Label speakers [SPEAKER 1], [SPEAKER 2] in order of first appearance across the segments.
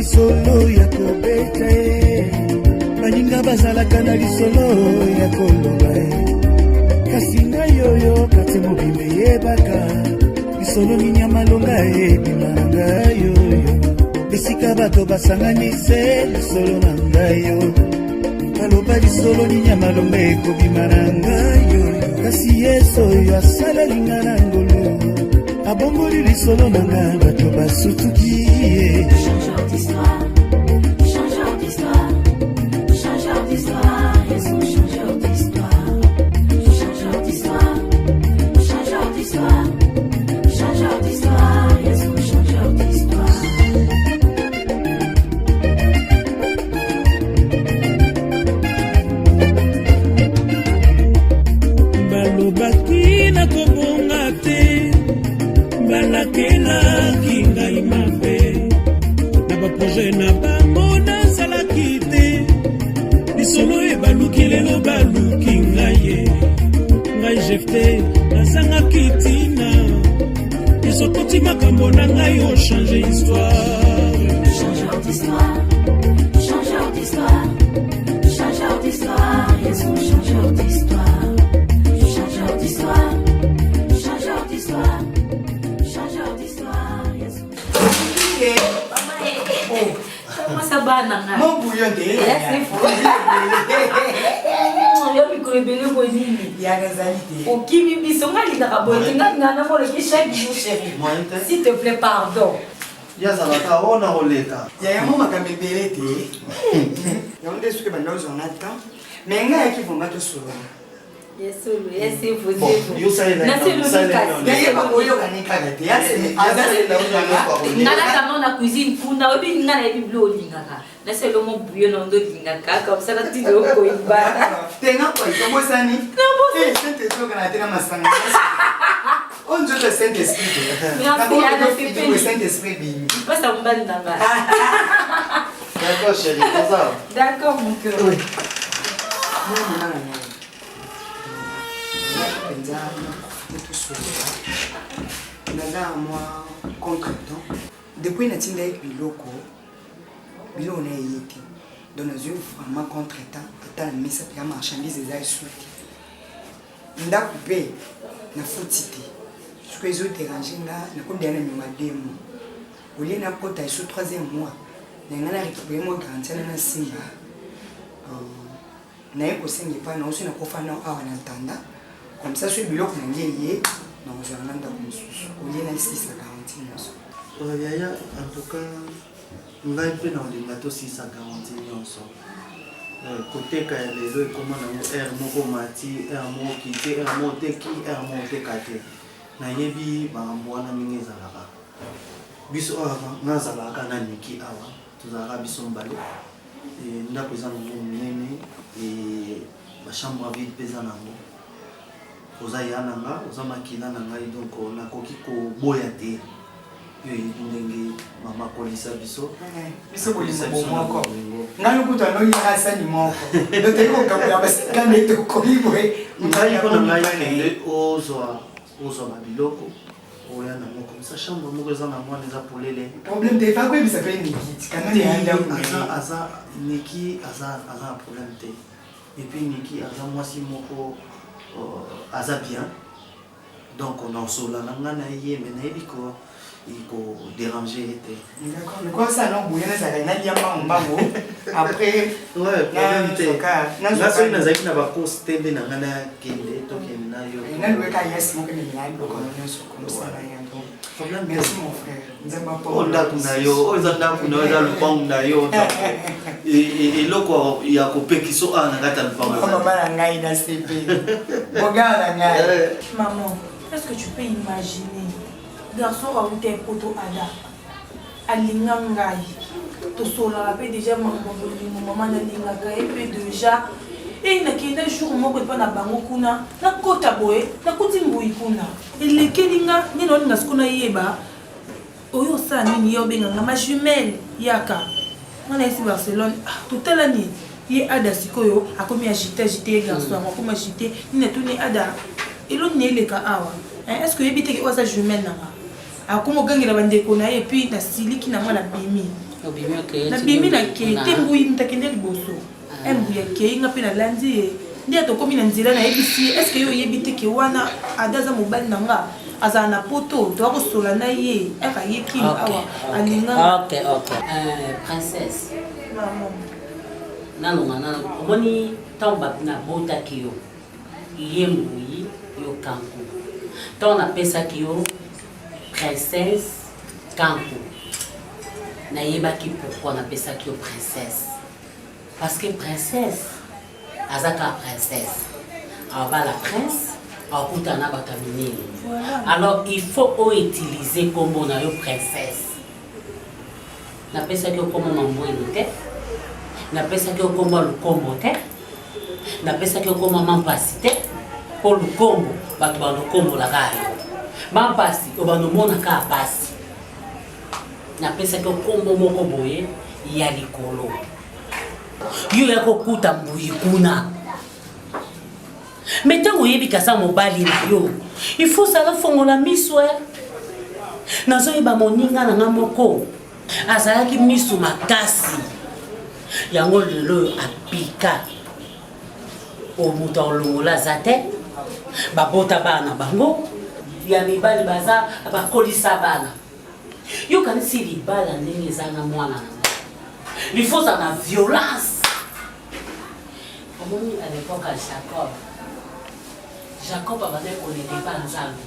[SPEAKER 1] lisolo ya kobeta baninga bazalaka na lisolo ya koloba kasi ngai oyo kati mobimbe yebaka lisolo nini ya malonga ebima na ngai oyo esika bato basanganise lisolo na ngai yo baloba lisolo nini ya malonga ekobima na ngai oyo kasi yesu oyo asalelinga na ngolu abongoli lisolo na ngai bato basutuki
[SPEAKER 2] Changeur d'histoire, changeur d'histoire, changeur d'histoire, Jésus, changeur d'histoire, changeur d'histoire, changeur d'histoire, changeur d'histoire, Jésus, changeur d'histoire.
[SPEAKER 1] balobaki na kobonga te balakelaki ngai mabe na baproje na bango nazalaki te lisolo ebaluki lelo baluki ngai ye ngai jefte nazangaki ntina ezokoti makambo na ngai ochange histoire.
[SPEAKER 2] Changeur d'histoire, changeur d'histoire, changeur d'histoire, Jésus, changeur d'histoire, changeur d'histoire, changeur d'histoire, changeur d'histoire, Jésus. Comment ça va, Nana?
[SPEAKER 3] Mon bouillon de
[SPEAKER 2] c'est fou. Yo mikolo bele bonini.
[SPEAKER 3] ya gazalité.
[SPEAKER 2] Okimi bisonga linga bolinga ngana mo le chaque jour chérie. S'il te plaît, pardon.
[SPEAKER 4] yazalaka ona koleka
[SPEAKER 3] Ya ya mama kamebele te. Ya onde suke banda uzonata. Menga ya kivunga to solo.
[SPEAKER 2] Yesu, Yesu, vous
[SPEAKER 4] yo salela
[SPEAKER 3] Ya ya baboyo kanika te. Ya se azalenda uzonata.
[SPEAKER 2] Ngana kama na cuisine funda obi ngana ebi blo lingaka. Na se lo mo buyo na ndo lingaka comme ça la ti do ko iba.
[SPEAKER 3] Tenga kwa itomo sani. Eh, sente toka na tena masanga. On joue le Saint-Esprit. Le Saint-Esprit bim.
[SPEAKER 2] Pas ça mbali nanga.
[SPEAKER 4] d'accord chérie ça
[SPEAKER 2] D'accord mon cœur.
[SPEAKER 3] Oui. Non non non. Moi contre-temps. Depuis que je suis biloko, biloko na yeki. Donc nous avons vraiment contre-temps. Attends, mais ça peut marchandise des ailes souhaitées. Nda coupé na foutité. Ce que je dérangé là, na comme dernier mois demo. Au lieu na kota sur 3e mois, na récupérer moi garantie na simba. Na yeko sengi pa na aussi na kofa na awa na tanda. Comme ça sur biloko na ngeye na ozalanda comme susu. Au lieu na 6 garantie nyonso.
[SPEAKER 4] yaya en tout cas ngai mpe na olinga tosisa garanti nyonso koteka ya lelo ekoma nango aire moko mati aire moko kite aire moko teki aire moko teka te nayebi makambo wana mingi ezalaka biso awa nazalaka na niki awa tozalaka biso mbale ndako eza nango monene bachambre à vide mpe eza nango oza ya na nga oza makila na ngai donc nakoki koboya te yo ndenge mama kolisa biso
[SPEAKER 3] biso kolisa moko ngalo kutu anoyi asani moko ndoteko kapola basika neto kolibwe
[SPEAKER 4] ngai ko na ngai kende ozwa mabiloko oya na moko sa chambre moko eza na mwana eza polele
[SPEAKER 3] problème te fa kwebisa pe niki kana ni anda
[SPEAKER 4] aza niki aza problème te et puis niki aza mwasi moko aza bien donc on en sola na ngana ye mais na ebiko il faut déranger était
[SPEAKER 3] d'accord mais quoi ça non bouillon ça na liamba mbango après
[SPEAKER 4] ouais problème te na so na zaki na ba coste de na ngana kende to kende na yo
[SPEAKER 3] na lwe ka yes mo kende na yo kono nyonso comme ça na yango problème merci mon frère nzamba po
[SPEAKER 4] onda kuna yo oza nda kuna oza lupangu na yo eloko ya kopekiso ana ngata lupangu
[SPEAKER 3] mama na ngai na CP boga na ngai
[SPEAKER 5] maman est-ce que tu peux imaginer garçon a eu un poteau ada alinga ngai to sola pe déjà maman na linga kai pe déjà et na kenda jour moko pa na bango kuna na kota boye na kuti mbui kuna elekelinga nino na skuna yeba oyo sa nini yo benga ma jumelle yaka on est ici Barcelone tout la nuit ye ada sikoyo akomi agité garçon akomi agité ni tout ni ada elo ni eleka awa est-ce que yebite ke oza jumelle na a comme gangela bandeko na et puis na siliki na mwana bimi nabimi na ke te mbui mutakende liboso embuya ke nga pe na landi ye ndi atokomi na nzela nayebisi est ce que yo oyebi te ke wana ada aza mobali na nga azala na poto toya kosola na ye eka ye kini awa alinga
[SPEAKER 6] princesse nalonga omoni ntango nabotaki yo ye mbui yo kanku ntango napesaki yo princesse kanku nayebaki pourquoi napesaki yo princesse parce que princesse azaka princesse abala prince akutana bato minene alors il faut utiliser kombo na yo princesse napesaki yo kombo mambwene te napesaki yo kombo lukombo te napesaki yo kombo mampasi te po lukombo bato banokombolaka yo mampasi obanomonaka pasi napesaki yo kombo moko boye ya likolo yo ya kokuta mbuyi kuna me ntango oyebi kasa mobali na yo il faut sala fongola miso nazoyeba moninga na nga moko azalaki miso makasi yango lelo oyo apika omutu alongola aza te babota bana bango ya mibali baza bakolisa bana yo kanisi libala ndenge ezanga mwana na lifosa na violence omoni à l'époque à Jacob abandait qu'on n'était pas ensemble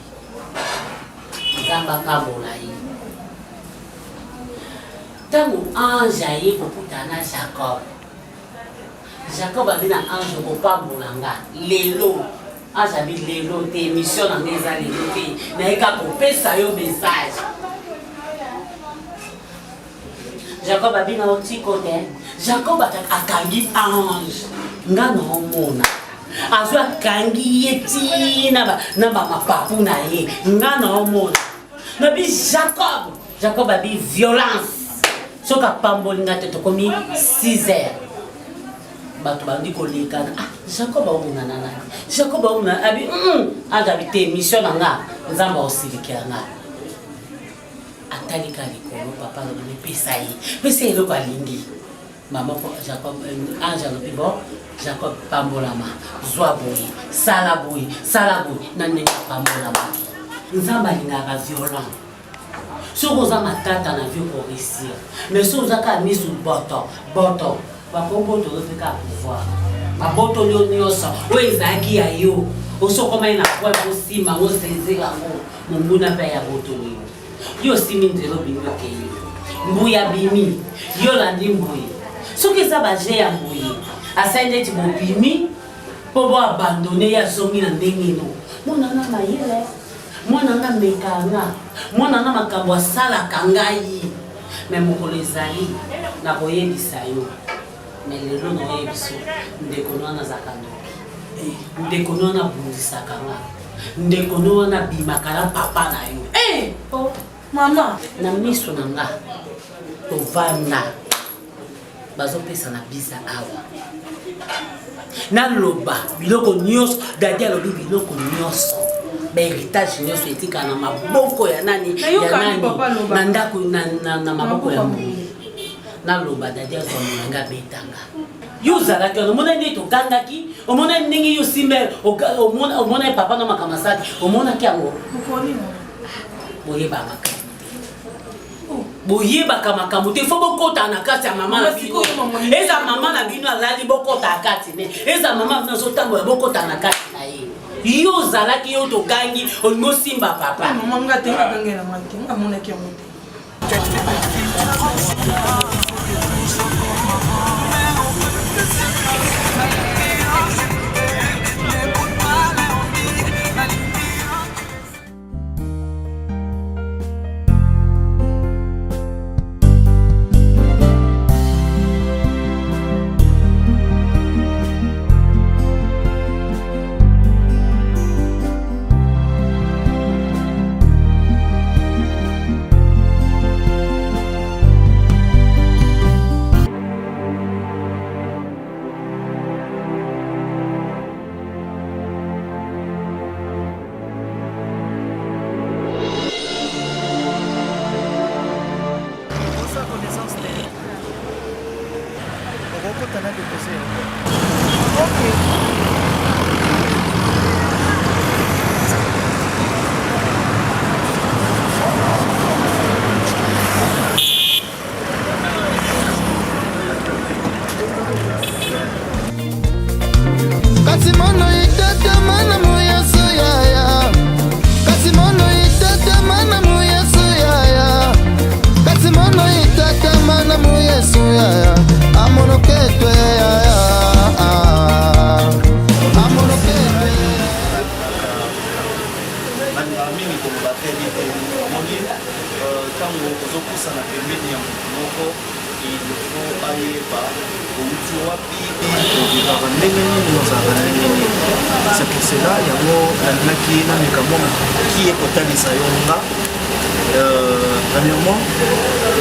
[SPEAKER 6] nzambe akambola ye ntango ange aye kokutana Jacob abi na ange kopambola nga lelo ange abi lelo te émission na nga eza lelo te nayeka kopesa yo message Jacob abi na otiko te Jacob akangi ange nga naomona azwi akangi ye tina na bamapapu na ye nga naomona nabi Jacob abi violence soki apamboli nga te tokomi 6 heures bato bandi kolekana Jacob aomonana nani Jacob aomona abi ange abi te émission na nga nzambe aosilikela nga atalika likolo papa alobi pesa ye pesa eloko alingi mama Jacob ange alobi bon Jacob pambolama zwa boye sala boye na ndenge pambolama nzambe alingaka violent soki oza matata na vie koréussir mais soki ozaka misu boto bakomboto ozopeka pouvoir babotoli yo nyonso oyo ezalaki ya yo osokomai na poi osima oseze yango monguna mpe ya botoli yo osimi nzela obimi okei mbuya bimi yo landi mbuye soki eza baje ya mbuye asali neti bobimi mpo boabandone ye azongi na ndenge ino monanga mayele mwananga mekanga mwananga makambo asalaka ngai me mokolo ezali na koyebisa yo me lelo naoyebiso ndeko wana azaka ndoki ndeko wana abundisaka nga ndeko wana abimaka na papa na yo
[SPEAKER 5] mama
[SPEAKER 6] na miso na nga tovanda bazopesa na bisa awa naloba biloko nyonso dadi alobi biloko nyonso bahéritage nyonso etika na maboko ya nani na ndako na maboko ya mbongo naloba dadi azwamonanga betanga yo ozalaki wana omona nde tokangaki omona ndenge yo simbe omona papa na makambo asali omonaki yango boyebaka boyebaka makambo te fo bokota na kati ya mama na bino eza mama na bino alali bokota kati ne eza mama bino azotambola bokota na kati na ye yo ozalaki yo tokangi olingi osimba papa
[SPEAKER 5] mama nga te ngakangela mate ngamonaki yango te
[SPEAKER 4] okota na depose yango.
[SPEAKER 5] Ok.
[SPEAKER 7] Kasi mono itata mana muyasu yaya. Kasi mono itata mana muyasu yaya. Kasi mono itata mana muyasu yaya. Amono ketwe yaya. Amono ketwe.
[SPEAKER 4] Mimi komubateli te moni tango ozokusa na pembeni ya moko ilifo ayeba outi wapi ozalaka ndenge nini ozalaka ndenge nini. C'est pour cela yango nandimaki nameka mwa moki ekotalisa yo nga. Premièrement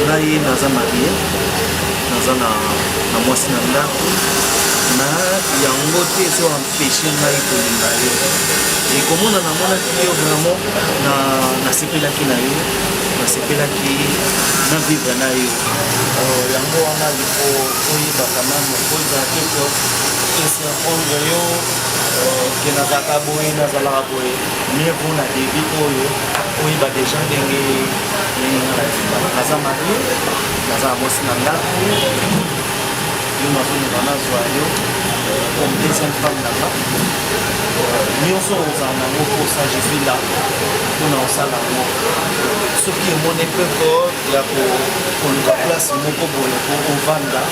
[SPEAKER 4] ngai naza marie, naza na mwasi na ndako na yango te eza empêche ngai kolinga yo ekomona namonaki yo vraiment nasepelaki na yo, nasepelaki na vivre na yo yango wana lifo oyebaka mama kozala te eserpondre yo ke nazalaka boye nazalaka boye mais mpo na débit oyo oyeba deja ndenge naza marie, naza na mwasi na ndako yo nazolinga nazwa yo comme deuxième femme nanga nyonso ozala nango mposa je suis là mpona osala yango soki emoni peko ya koluka place moko boye po ovanda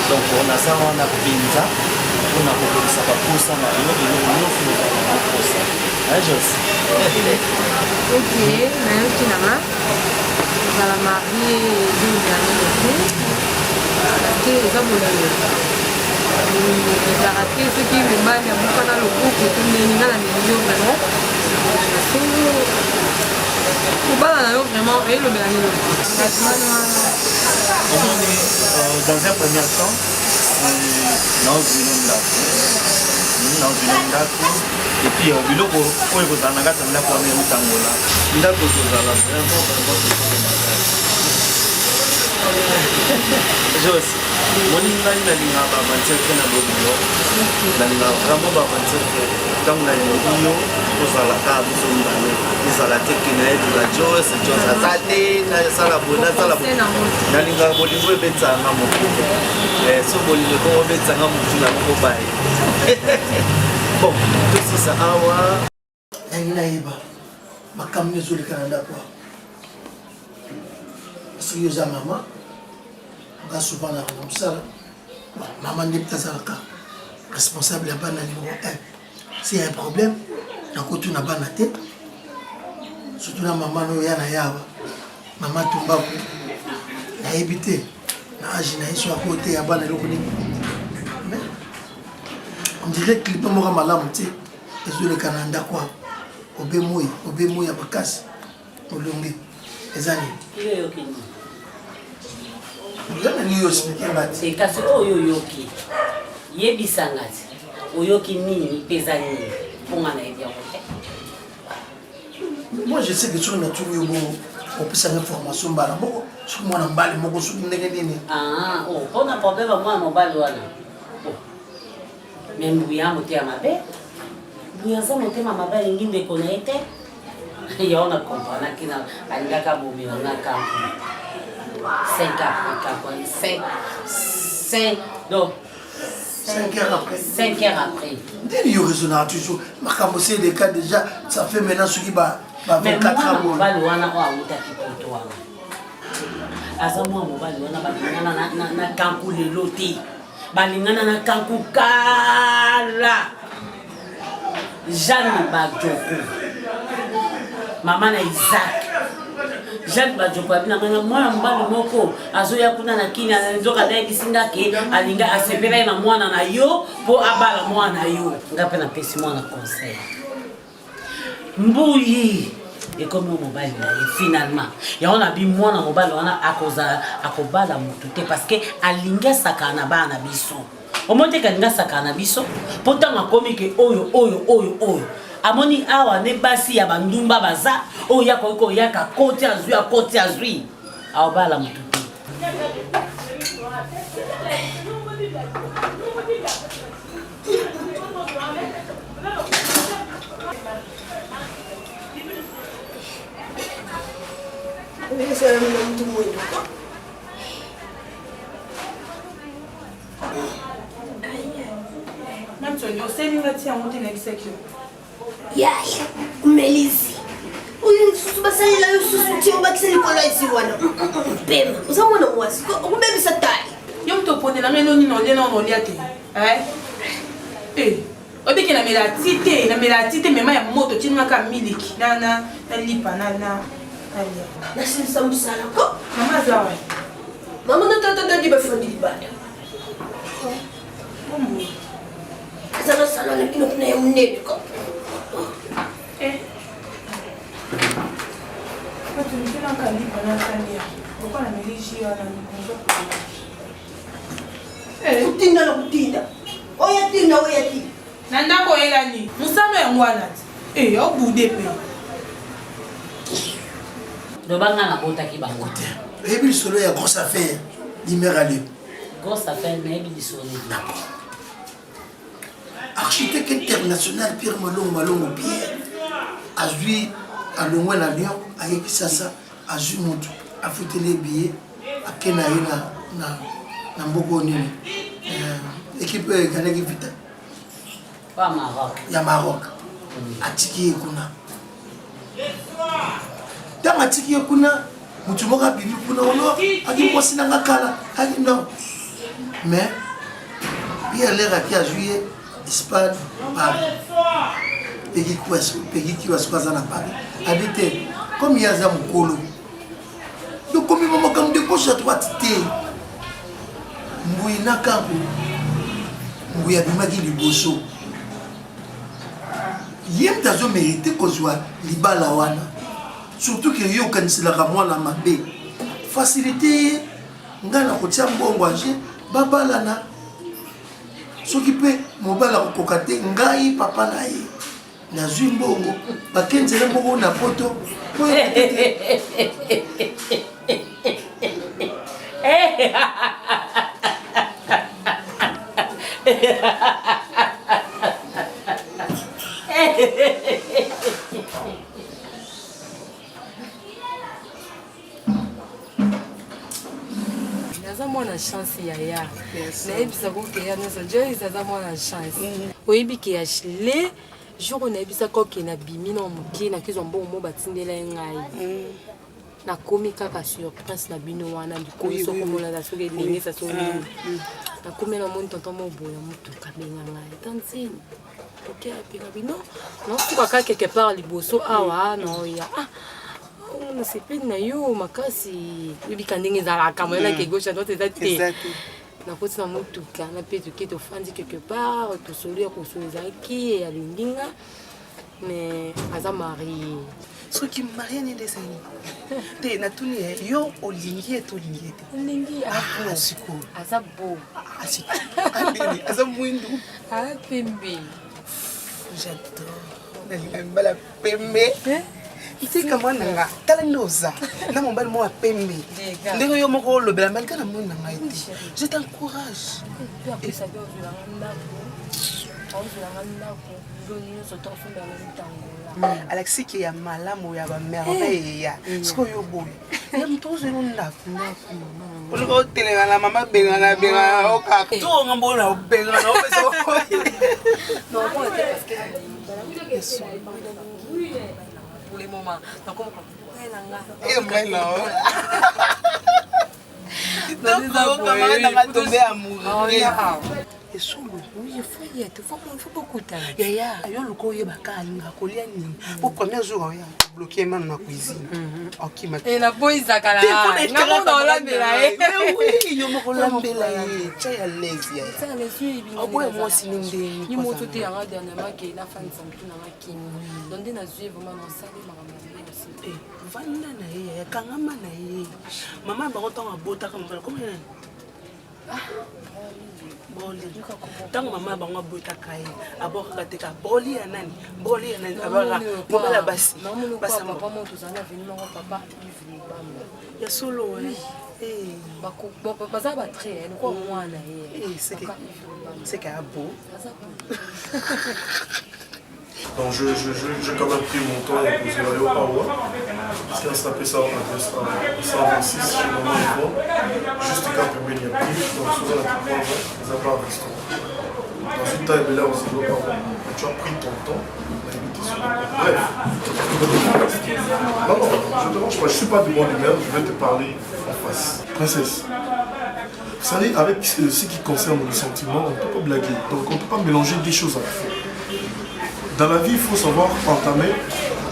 [SPEAKER 4] donc naza wana mpenza mpona kokolisa baposa na yo eloko nyonso ozala nango posa jos
[SPEAKER 8] ok nayoki nanga ozala marie ezozala te parce eza bolingo ezalaka te soki mobali abukana loboko etumeli nga na melingi yo vraiment songo kobala na yo vraiment eyelobela nini katimani wana
[SPEAKER 4] omoni dans un premier temps naozwino ndako epuis biloko oyo kozala na kati ya ndako wana ekotangola ndako kozala vraiment Jos, moni ngai nalinga bavantir te na bolingo nalinga vraiment bavantir te ntango nalingi yo kozala kaka biso mibale ezala te ke nayeduka jos aza te nasala boye nasala boye nalinga bolingo ebetisanga motu so bolingo ekongo ebetisanga motu na moko baye bon tosisa awa
[SPEAKER 1] yangi nayeba makambo ezoleka na ndako soki oza mama nga souvent na mosala mama nde mpe azalaka responsable ya bana numéro 1 s'il y a un problème nakotuna bana te surtout na mama no ya na yawa mama tumbaku nayebi te na age na ye so ako te ya bana eloko nini mais on dirait clipe moko malamu te ezoleka na ndako awa obe moi ya makasi olongi eza nini
[SPEAKER 6] kasi oyo oyoki yebisanga ti oyoki nini mpeza nini mponga na yebi yango te.
[SPEAKER 1] Moi je sais que soki natuni yo bongo opesanga information mbala moko soki mwana mbali moko soki ndenge nini
[SPEAKER 6] mpona problème ya mwana mobali wana me mbuya motema mabe mbuya aza motema mabe alingi ndeko na ye te yaho na komprenaki na alingaka bomela na kampu 5 heures après.
[SPEAKER 1] Ndeni yo raisonnable toujours. Makambo c'est des cas déjà ça fait maintenant ce qui va 24 ans.
[SPEAKER 6] Mobali wana o awutaki poto wana. Aza mwa mobali wana balingana na kanku lelo te. Balingana na kanku kala. Jeanne Bajoko. Mama na Isaac. Jeanne Bajoko abinanga mwana mobali moko azoya kuna na kini anzoka dai bisinga ke alinga asepela na mwana na yo po abala mwana yo ngape na pesi mwana conseil mbuyi ekomi mobali na ye finalement ya ona bi mwana mobali wana akobala mutu te parce que alinga sakana bana biso omonte kalinga sakana biso potanga komi ke oyo amoni awa ne basi ya bandumba baza oya ko yaka koti azui awbala mutu.
[SPEAKER 9] Yaya, umelizi. Uyu subasalela yosusuthi obakisela ikolo isiwana. Pema, uzamona mwasi. Ukubebisa tali.
[SPEAKER 5] Yomto ponela ngeno ni nolena onoliate. Obiki na melatite mema ya moto tinga ka miliki. Na lipa na.
[SPEAKER 9] Na sinsa musala ko.
[SPEAKER 5] Mama zawa.
[SPEAKER 9] Mama na tata di bafondi libanda.
[SPEAKER 5] Ombo.
[SPEAKER 9] Azana sala na kino kuna ya mnedu ko. Kutinda na kutinda. Oya tinda.
[SPEAKER 5] Nanda ko elani. Musano ya ngwana. Obude pe.
[SPEAKER 6] Dobanga na kota ki bango.
[SPEAKER 1] Ebi solo ya grosse affaire. L'iméralé.
[SPEAKER 6] Grosse affaire mais ebi solo.
[SPEAKER 1] Architecte international Pierre Malongo Pierre. Azui à Longwe la Lyon, à Yekisasa, à Zumoto, à Foutele Billet, à Kenaïna, na Mboko Nini. Équipe Ganegi Vita.
[SPEAKER 6] Pas Maroc.
[SPEAKER 1] Il y a Maroc. À Tiki Ekuna. Dans Tiki Ekuna, Moutumoka Bibi Kuna, on a dit moi c'est dans la cala. Non. Mais, Pierre Lera qui a joué Espagne, Paris. Pegi qui va se passer à Paris. Habité comme il y a un colo. Donc, comme il m'a comme de gauche à droite, Mouina Kampo, Mouya Bimagi Liboso. Yem tazo mérité qu'on soit Libala Wana. Surtout que yo kanisela kamwa la mabe. Facilité, ngana kotia mbongo anje, babalana. Soki pe mobala kokate ngai papa na ye. Na zumbongo bakenzela mbongo na poto.
[SPEAKER 8] Naza mwana chance yaya. Naebisa ko ke ya noso Joy zaza mwana chance. Oyebi ke ya chile jour naebisa ko ke na bimi na muki na kizo mbongo mo batindela ngai. Na komi kaka surprise na bino wana ndiko so komona za soke lingi sa so nini. Na komi na mon tonton mo boya mutuka benga ngai. Tantine. OK apika bino. Non tuka ka quelque part liboso awa no ya. On sait pas na yo makasi bibika ndenge zalaka mwana ke gauche à droite ezate na koti na mutuka na pe to kito fandi quelque part to soli ko solizaki ya lindinga mais aza marié
[SPEAKER 10] soki marié ni desani te na tuni yo olingi et olingi te
[SPEAKER 8] olingi
[SPEAKER 10] a siko
[SPEAKER 8] aza beau
[SPEAKER 10] siko andini aza mwindu
[SPEAKER 8] pembe
[SPEAKER 10] j'adore na pembe Tika mwana nga tala noza na mobali mo apembe ndenge yo moko lobela mbali kana mwana nga ite je t'encourage Alexis qui ya malamu ya ba merveille ya siko yo boy ya mtozo yo ndaku Olo telenga na mama benga o ka to ngambo na benga na o pesa ko
[SPEAKER 8] non bon parce que pour les moments donc comme
[SPEAKER 10] et solo
[SPEAKER 8] oui il faut beaucoup de temps
[SPEAKER 10] ya yo loko ye bakalinga kolia nini au premier jour ya bloquer man na cuisine OK ma
[SPEAKER 8] et la boy zakala ngamo na olambela
[SPEAKER 10] oui yo mo olambela cha ya lazy ya
[SPEAKER 8] ça les yeux
[SPEAKER 10] au boy moi sininde
[SPEAKER 8] ni moto te yanga dernièrement que la fin de samedi na makini donc na yeux vraiment non ça les maman aussi
[SPEAKER 10] vanda na ye kangama na ye mama ba ko tonga bota comme comment Boli. Tant maman bango bota kai. Abo kateka boli ya nani? Boli ya nani? Abara. Mobala basi. Basa
[SPEAKER 8] papa mon tous en a venu mon papa Yves Libamba.
[SPEAKER 10] Ya solo eh.
[SPEAKER 8] Baza ba très ko mwana
[SPEAKER 10] c'est qu'à beau.
[SPEAKER 11] Donc j'ai quand même pris mon temps et posé aller au Parois. Parce qu'on s'appelait ça en 126 chez maman et moi. Juste quand il y a pris, donc souvent la plupart des avoir un restaurant. Dans une taille là aussi au Parois. Tu as pris ton temps. Bref. Non, je te mange pas, je ne suis pas de bonne humeur, je vais te parler en face. Princesse, vous savez, avec ce qui concerne le sentiment, on ne peut pas blaguer. Donc on ne peut pas mélanger des choses à la fois. Dans la vie, il faut savoir entamer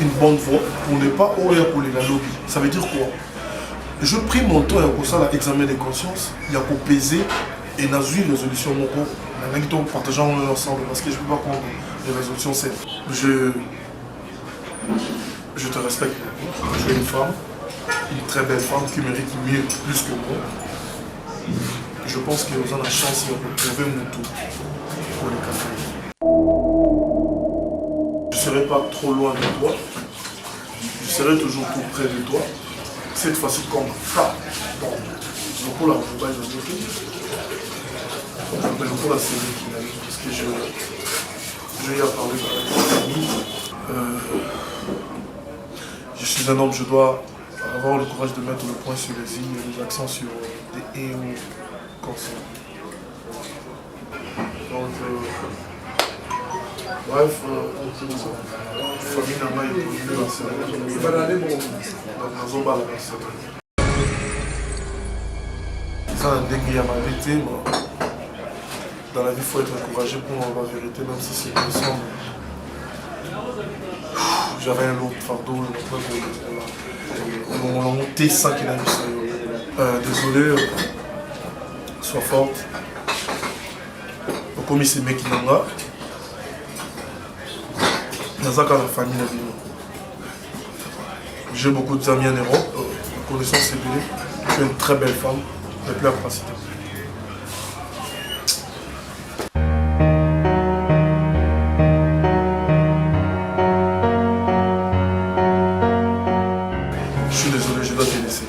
[SPEAKER 11] une bonne voie pour ne pas ouvrir pour les lobby. Ça veut dire quoi? Je pris mon temps et pour ça l'examen de conscience, il y a pour peser et n'a eu résolution mon corps. Maintenant, partageons ensemble parce que je ne peux pas prendre des résolutions saines. Je te respecte. Tu es une femme, une très belle femme qui mérite mieux, plus que moi. Je pense que vous avez la chance de trouver mon tour pour le café. Je ne serai pas trop loin de toi. Je serai toujours tout près de toi. Cette fois-ci comme ça. Bon, pour la mobile de bloqué. Mais pour la série qu'il a eu, parce que je lui ai parlé avec ma famille. Je suis un homme, je dois avoir le courage de mettre le point sur les i et les accents sur des et ou consonnes. Donc, bref, famille n'a pas été dans ça a dégué à ma vérité, dans la vie il faut être encouragé pour avoir la vérité, même si c'est me semble. J'avais un lourd fardeau, mon monté 5 km. Désolé, sois forte. Comme il s'est mis qui n'a dans la famille. J'ai beaucoup d'amis en Europe, connaissance ciblée. Tu es une très belle femme, de pleine capacité. Je suis désolé, je dois te laisser.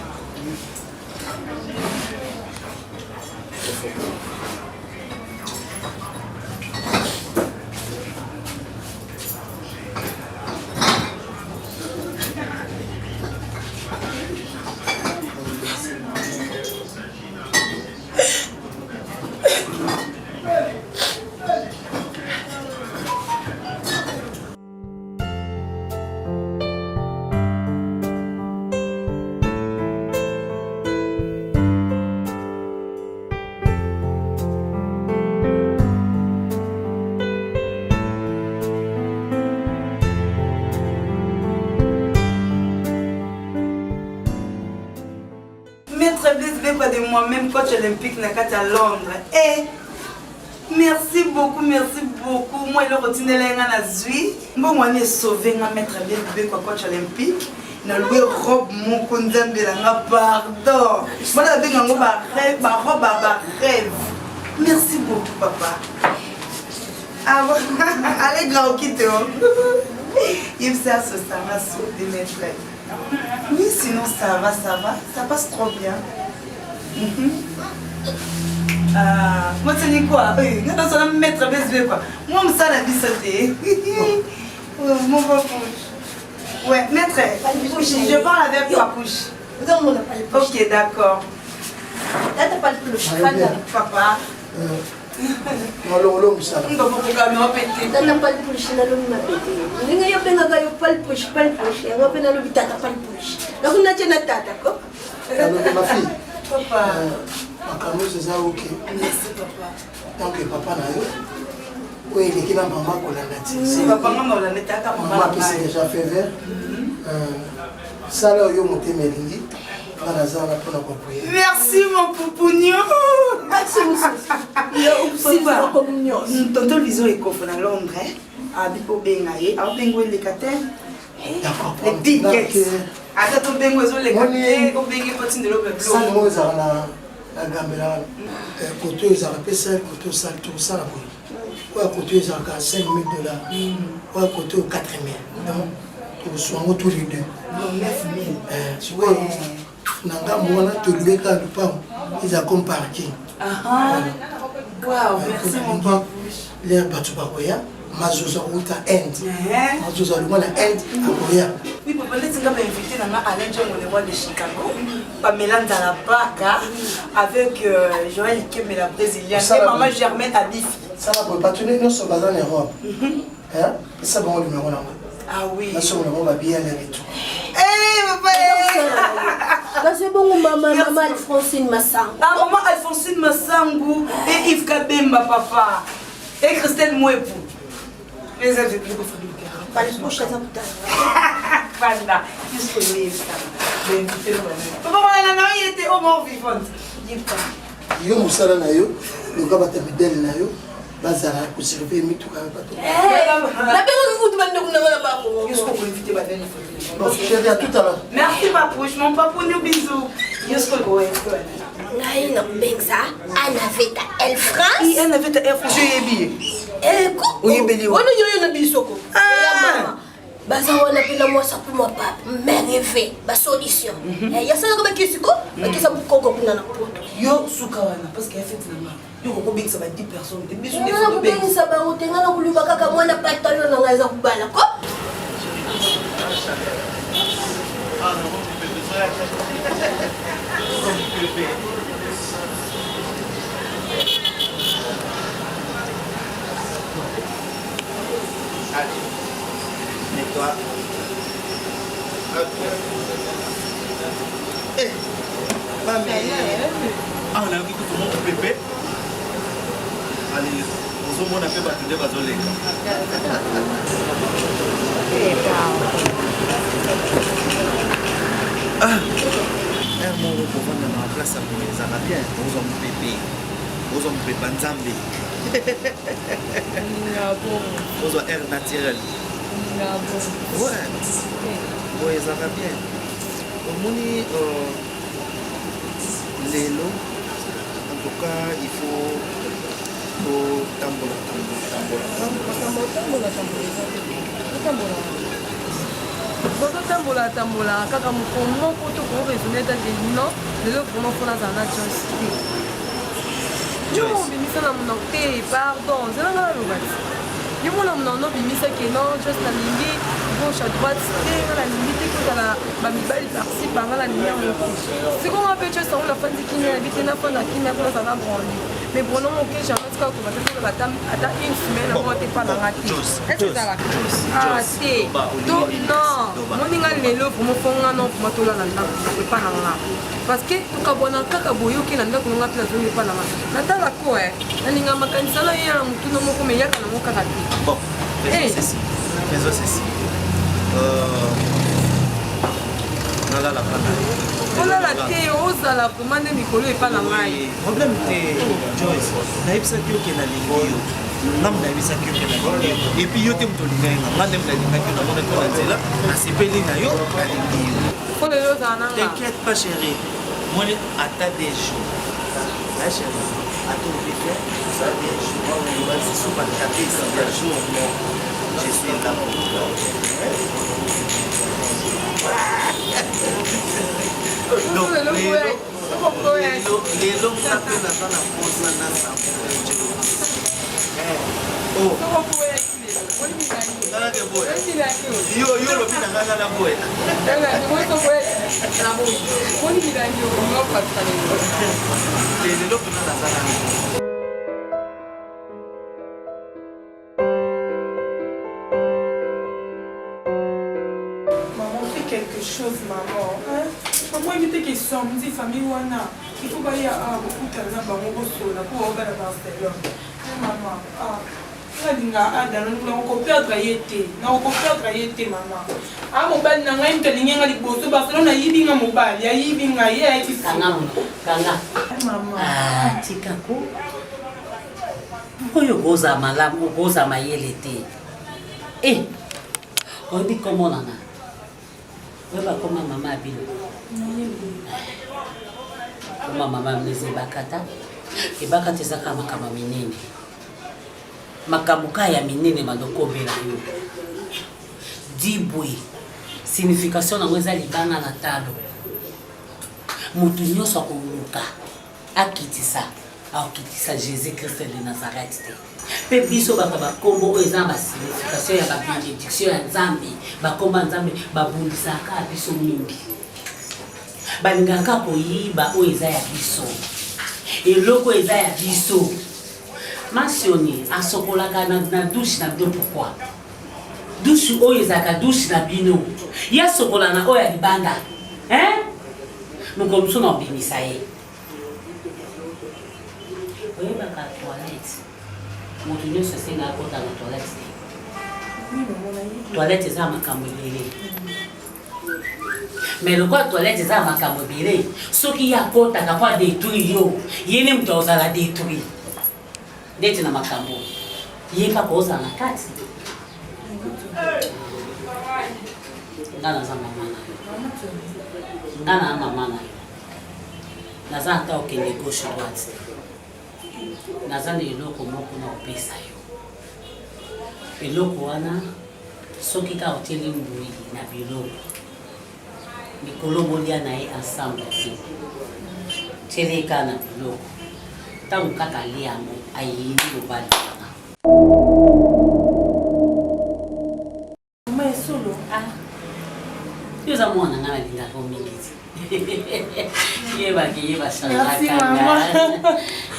[SPEAKER 3] De moi-même coach olympique à Londres. Et merci beaucoup. Moi, il a retenu la zui. Bon, moi, je suis sauvé à mettre bien coach olympique. Je suis robe mon condamné là, pardon. Moi, je suis rêve. Merci beaucoup, papa. Allez, grand quitte. Il ça va sauter mettre. Oui, sinon ça passe trop bien. Moi, tu dis quoi? Quand on va mettre baiser quoi? Moi, je me sens sauter. Mon papouche. Ouais, maître, je parle avec papouche. Ok, d'accord. T'as pas le plus papa.
[SPEAKER 10] Alors, l'homme, ça.
[SPEAKER 3] On va pas me répéter.
[SPEAKER 9] T'as pas le plus, l'homme m'a pété. Il y a pas le push. On va faire le vita, t'as pas le push. Donc, on a tenu à tata, quoi.
[SPEAKER 10] Ma fille.
[SPEAKER 3] Papa.
[SPEAKER 10] Makambo c'est ça ok.
[SPEAKER 3] Merci papa.
[SPEAKER 10] Tant que papa na yo. Oui, il est là maman ko la ngati.
[SPEAKER 3] Si papa maman la ngati aka maman.
[SPEAKER 10] Maman c'est déjà fait vert. Ça là yo monter melingi. Para ça là pour la comprendre.
[SPEAKER 3] Merci mon poupougnon.
[SPEAKER 9] Merci aussi.
[SPEAKER 3] Papa. Tonton Viso est coffre à Londres. Abipo bengaye, a bengo les caternes.
[SPEAKER 10] D'accord.
[SPEAKER 3] Les piquets. Attends, ton bengo les caternes, au bengo potine de l'eau.
[SPEAKER 10] Ça moi ça là nagambela wana kote oyo ezalaka mpe sale kote osali tosala boye oyo kote oyo ezalaka 5 000 $, oyo kote oyo 4 000. Donc toswango tous les deux sikoyo na ngambo wana tolue kaka lupango eza comme parking. Lere bato bakoya mazoza kouta Inde mazoza alingwa na Inde akoya.
[SPEAKER 5] Oui, papa, laisse moi inviter Alain John, le roi de Chicago, Pamela Ndalapaka, avec Joël Kim et la brésilienne, et maman Germaine Abifi.
[SPEAKER 10] Ça va pour pas tenir, nous sommes basés en Europe. Hein? Ça va, on numéro là.
[SPEAKER 5] Ah oui.
[SPEAKER 10] Nous sommes on va bien aller et tout.
[SPEAKER 5] Eh, papa!
[SPEAKER 9] C'est bon, maman Alphonsine Massangou.
[SPEAKER 5] Ah, maman Alphonsine Massangou et Yves Kabemba, papa. Et Christelle Mouepou. Les ailes de plus de
[SPEAKER 9] pas les couches, ça putain.
[SPEAKER 5] Voilà, jusqu'au livre. Papa, il était au mort vivant. Dis pas.
[SPEAKER 10] Yo musala na yo, le gars bata midele na yo, bazara ko servir mituka bato.
[SPEAKER 9] La belle vous demande de nous pas pour.
[SPEAKER 5] Jusqu'au inviter ma dernière fois.
[SPEAKER 10] Bon, chérie, à tout à l'heure.
[SPEAKER 5] Merci papouche, mon papou nous bisous. Jusqu'au
[SPEAKER 9] Naïna Benza, Anaveta El France.
[SPEAKER 5] Il Anaveta El France. J'ai billet.
[SPEAKER 9] Eh, quoi?
[SPEAKER 5] Oui, billet.
[SPEAKER 9] On est dans bisoko. Ah. Baza wana pila mwasa kuma papa merveille ba solution ya sana ko bakisiko bakisa mukoko kuna na poto
[SPEAKER 5] yo suka wana parce que fait na yo ko bikisa ba 10 personnes et biso
[SPEAKER 9] ne ko bikisa ba utenga na kuluba kaka mwana patalo na ngaza kubala ko
[SPEAKER 4] Toi. Eh, pas mais. Ah, on a vu que tout le monde pépé. Allez, nous avons fait battre des bazolés. Ah, un mot pour vendre dans la place à vous, ça va bien. Nous avons pépé. Nous avons pépé Nzambi. Nous avons air naturel. Ouais, ouais, ça va bien. Au moni, l'élo, en tout cas, il faut tambola.
[SPEAKER 8] Tambola, kaka mukomo koto ko raisonner dans des non, de l'autre vraiment pour la zana chance. Yo, bimisa na monokte, pardon, c'est la lobati. Yo mona mona bimisa ke non, juste na lingi, gauche à droite, c'est la limite que la bamibali par-ci par là la lumière mon. C'est comment on peut juste on la fin de qui habite na fin de qui na place à branler. Mais pour nous OK, jamais ce qu'on va faire la dame à une semaine on va pas la rater. Est-ce que ça va? Ah, c'est. Donc non, moninga lelo pour mo fonga non pour matola na ndako, pas na nga. Parce que tukabona kaka boyo ke na ndako nga place on pas na nga. Natala ko na linga makanisa na ya mutu no moko me yaka na mo kaka.
[SPEAKER 4] Bon, faisons ceci. Nala la pana.
[SPEAKER 8] Voilà la thé, ozala vraiment nde mikolo epa na ngai.
[SPEAKER 4] Problème te Joyce. Naibisaki yo ke na lingi yo. Nam naibisaki yo ke na lingi yo. Et puis yo te muto lingai nga. Nga ndem na lingaki yo na mona to na nzela. Nasepeli na yo na lingi yo.
[SPEAKER 8] Faut lelo ozala na nga.
[SPEAKER 4] T'inquiète pas chérie. Moi ata des jours. La chérie. À ton bébé, ça des jours. On va se souper à taper ça des jours. Je suis là pour toi. Donc, les longs appels à la pause na sample. Oh. Nala ke boy. Yo lo bina ngala la boy.
[SPEAKER 8] Nala ni mo boy. Na boy. Woni bina yo no patale.
[SPEAKER 4] Les longs na sala.
[SPEAKER 5] Quelque chose, maman. Maman, il était question, me dit famille wana. Il faut bailler à beaucoup de gens pour mon gosse là pour aller à Barcelone. Maman, la dinga ada non ko perdre yete. Non ko perdre yete maman. Ah mon bal na ngai mtelinga ngali boso Barcelone yibi nga mobali, ya yibi nga ye ki
[SPEAKER 6] kanga.
[SPEAKER 5] Maman.
[SPEAKER 6] Ah, tikako. Oyo goza malamu, goza mayele te. Eh. On dit comment nana? Voilà comment maman a bien. Oma mama mneze bakata. Ebakata ezaka makambo minene. Makambo ya minene mandokobela yo. Dibwe. Signification nango eza libanga na talo. Mutu nyonso akoluka akitisa Jésus Christ de Nazareth te. Pe biso baka bakombo oyo eza signification ya bénédiction ya Nzambe, bakomba Nzambe babundisaka biso mingi. Balingaka koyiba oyo eza ya biso. Eloko eza ya biso. Mentionné asokolaka na douche na bino pourquoi? Douche oyo ezaka douche na bino. Ya sokola na oyo ya libanda. Hein? Nous comme ça, on a béni ça. Oui, ma toilette. Mon Dieu, c'est un peu dans la toilette. Toilette, c'est un macambélé. Mais le quoi, toilette, c'est un macambélé. Ce qui a porte à quoi détruire, il y a une chose à la détruire. D'être dans ma cambo. Il n'y a pas cause dans la carte. Dans la maman. Nana maman naza ata okende gauche droite naza na eloko moko na opesa yo eloko wana soki ka oteli mbui na biloko mikolo bolia na ye ensemble te teleka na biloko ntango kaka lia yango ayini mobali wana
[SPEAKER 5] Solo.
[SPEAKER 6] Yo za mwana nga na linga ko minute. Yeba shanga
[SPEAKER 5] Merci,
[SPEAKER 6] kanga.
[SPEAKER 5] maman.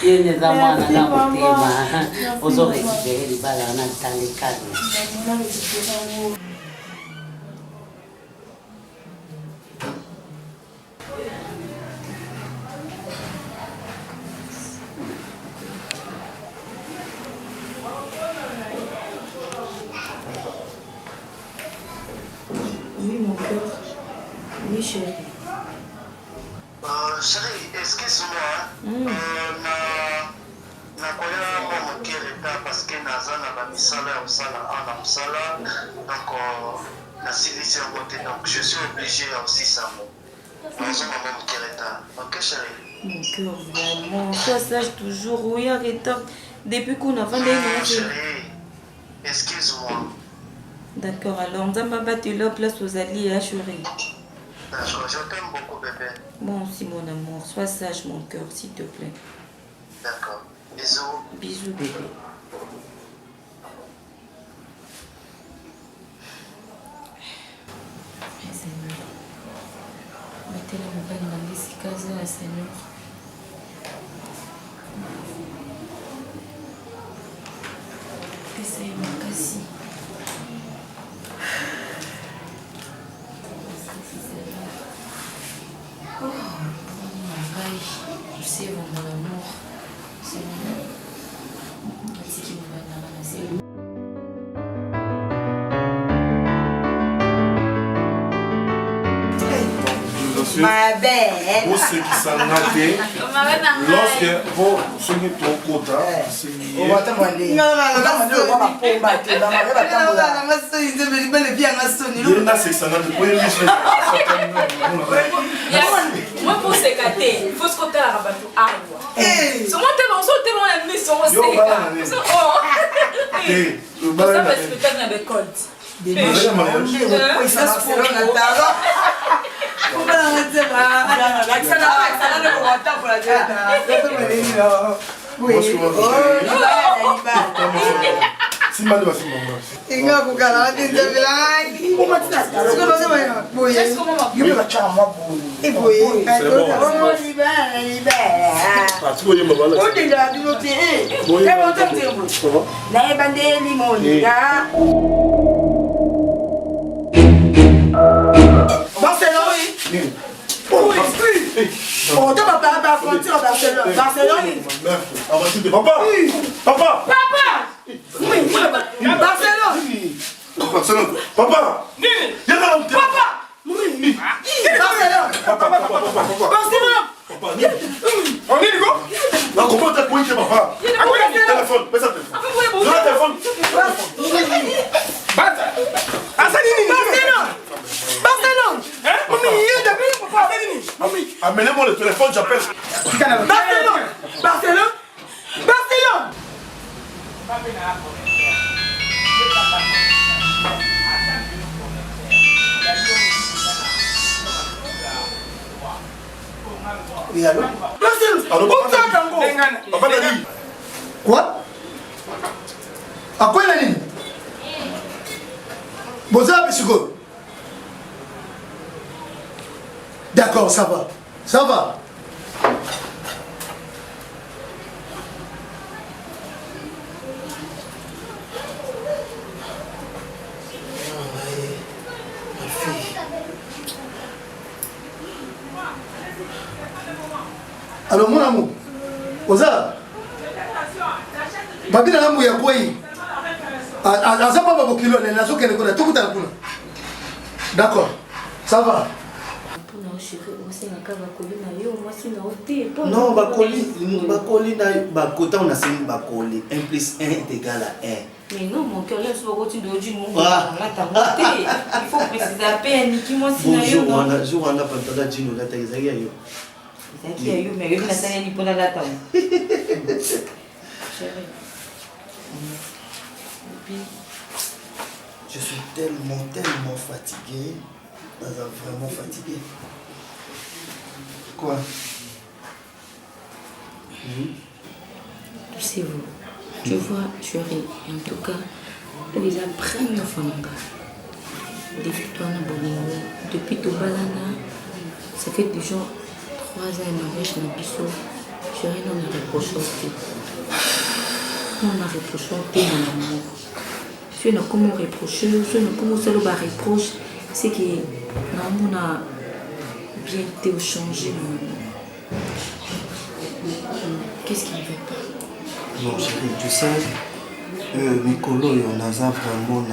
[SPEAKER 6] Yene za mwana na
[SPEAKER 5] Merci,
[SPEAKER 6] motema.
[SPEAKER 5] maman.
[SPEAKER 6] Ozo récupérer les balles na tanga kanga.
[SPEAKER 8] Oui, mon cœur. Oui, chérie.
[SPEAKER 12] Chérie, excuse-moi. Nakoya mon cœur est parce que naza na ba misala ya musala ana musala donc na silisi ya côté donc je suis obligé aussi ça mon cœur est OK chérie.
[SPEAKER 8] Mon cœur, vraiment. Sois sage toujours. Oui, arrête. Depuis qu'on a vendu une
[SPEAKER 12] chérie, excuse-moi.
[SPEAKER 8] D'accord, alors on va battre la place aux alliés, hein, chérie.
[SPEAKER 12] D'accord, je t'aime beaucoup, bébé.
[SPEAKER 8] Moi aussi, mon amour. Sois sage, mon cœur, s'il te plaît.
[SPEAKER 12] D'accord. Bisous.
[SPEAKER 8] Bisous, bébé. Seigneur. Mettez-la mon bain dans les cases, Seigneur. Essaye, mon cassis. Oh, mon bail. Je sais, mon amour. C'est mon amour. C'est qui me va dans la série.
[SPEAKER 3] Ma belle.
[SPEAKER 11] Pour ceux qui s'en ratent, lorsque vos ceux qui sont au quota, c'est lié.
[SPEAKER 2] Moi pour se gâter, il faut se compter à rabattre à moi. Si moi t'es mon ennemi, si on se gâte. Oh. Ça va se péter dans les comptes.
[SPEAKER 11] Si mal va finir maman.
[SPEAKER 3] Inga kukala watinja vilangi.
[SPEAKER 10] On te va pas affronter au Barcelone. Barcelone.
[SPEAKER 11] Papa! Papa!
[SPEAKER 10] Papa! Oui, Barcelone.
[SPEAKER 11] Barcelone! Papa!
[SPEAKER 10] Papa! Oui! Barcelone!
[SPEAKER 11] Papa!
[SPEAKER 10] Barcelone!
[SPEAKER 11] Papa! On est go? Non, comment t'as couillé, papa? Téléphone, mets ça téléphone. Donne le téléphone.
[SPEAKER 10] Barcelone! Barcelone! Amenez-moi le téléphone, j'appelle. Barcelone. Barcelone. Barcelone.
[SPEAKER 11] Oui, allô?
[SPEAKER 10] Barcelone.
[SPEAKER 11] Papa Dali. Quoi? À quoi il a dit? Boza Bisugo. D'accord, ça va. Ça va. Alors mon amour, Oza, babi na ngamu ya koi, aza pas babo kilo, ne nazo kene kona, tout kuta kuna. D'accord, ça va.
[SPEAKER 4] Non, bakoli na bakota on a semi bakoli. 1 plus 1 est égal à 1.
[SPEAKER 13] Mais non, mon cœur, là, je vais continuer de dire mon gars. Il faut préciser à peine qui moi si
[SPEAKER 4] bonjour, on a jour on a pantalon dino là t'as eu yo.
[SPEAKER 13] Qui a eu mais il a ça ni pour la lata.
[SPEAKER 4] Je suis tellement fatigué. Vraiment fatigué. Quoi?
[SPEAKER 13] C'est vous. Tu vois, chérie, en tout cas, c'est la première fois depuis toi, depuis tout balana, ça fait déjà 3 ans et mariage dans Bissot. Chérie, on a reproché aussi. On a reproché mon amour. Si on a comment reprocher, si on a comment se le reproche, c'est que on a bien été changé. Qu'est-ce qui ne veut pas?
[SPEAKER 4] Non, chérie, tu sais, Mikolo, on a vraiment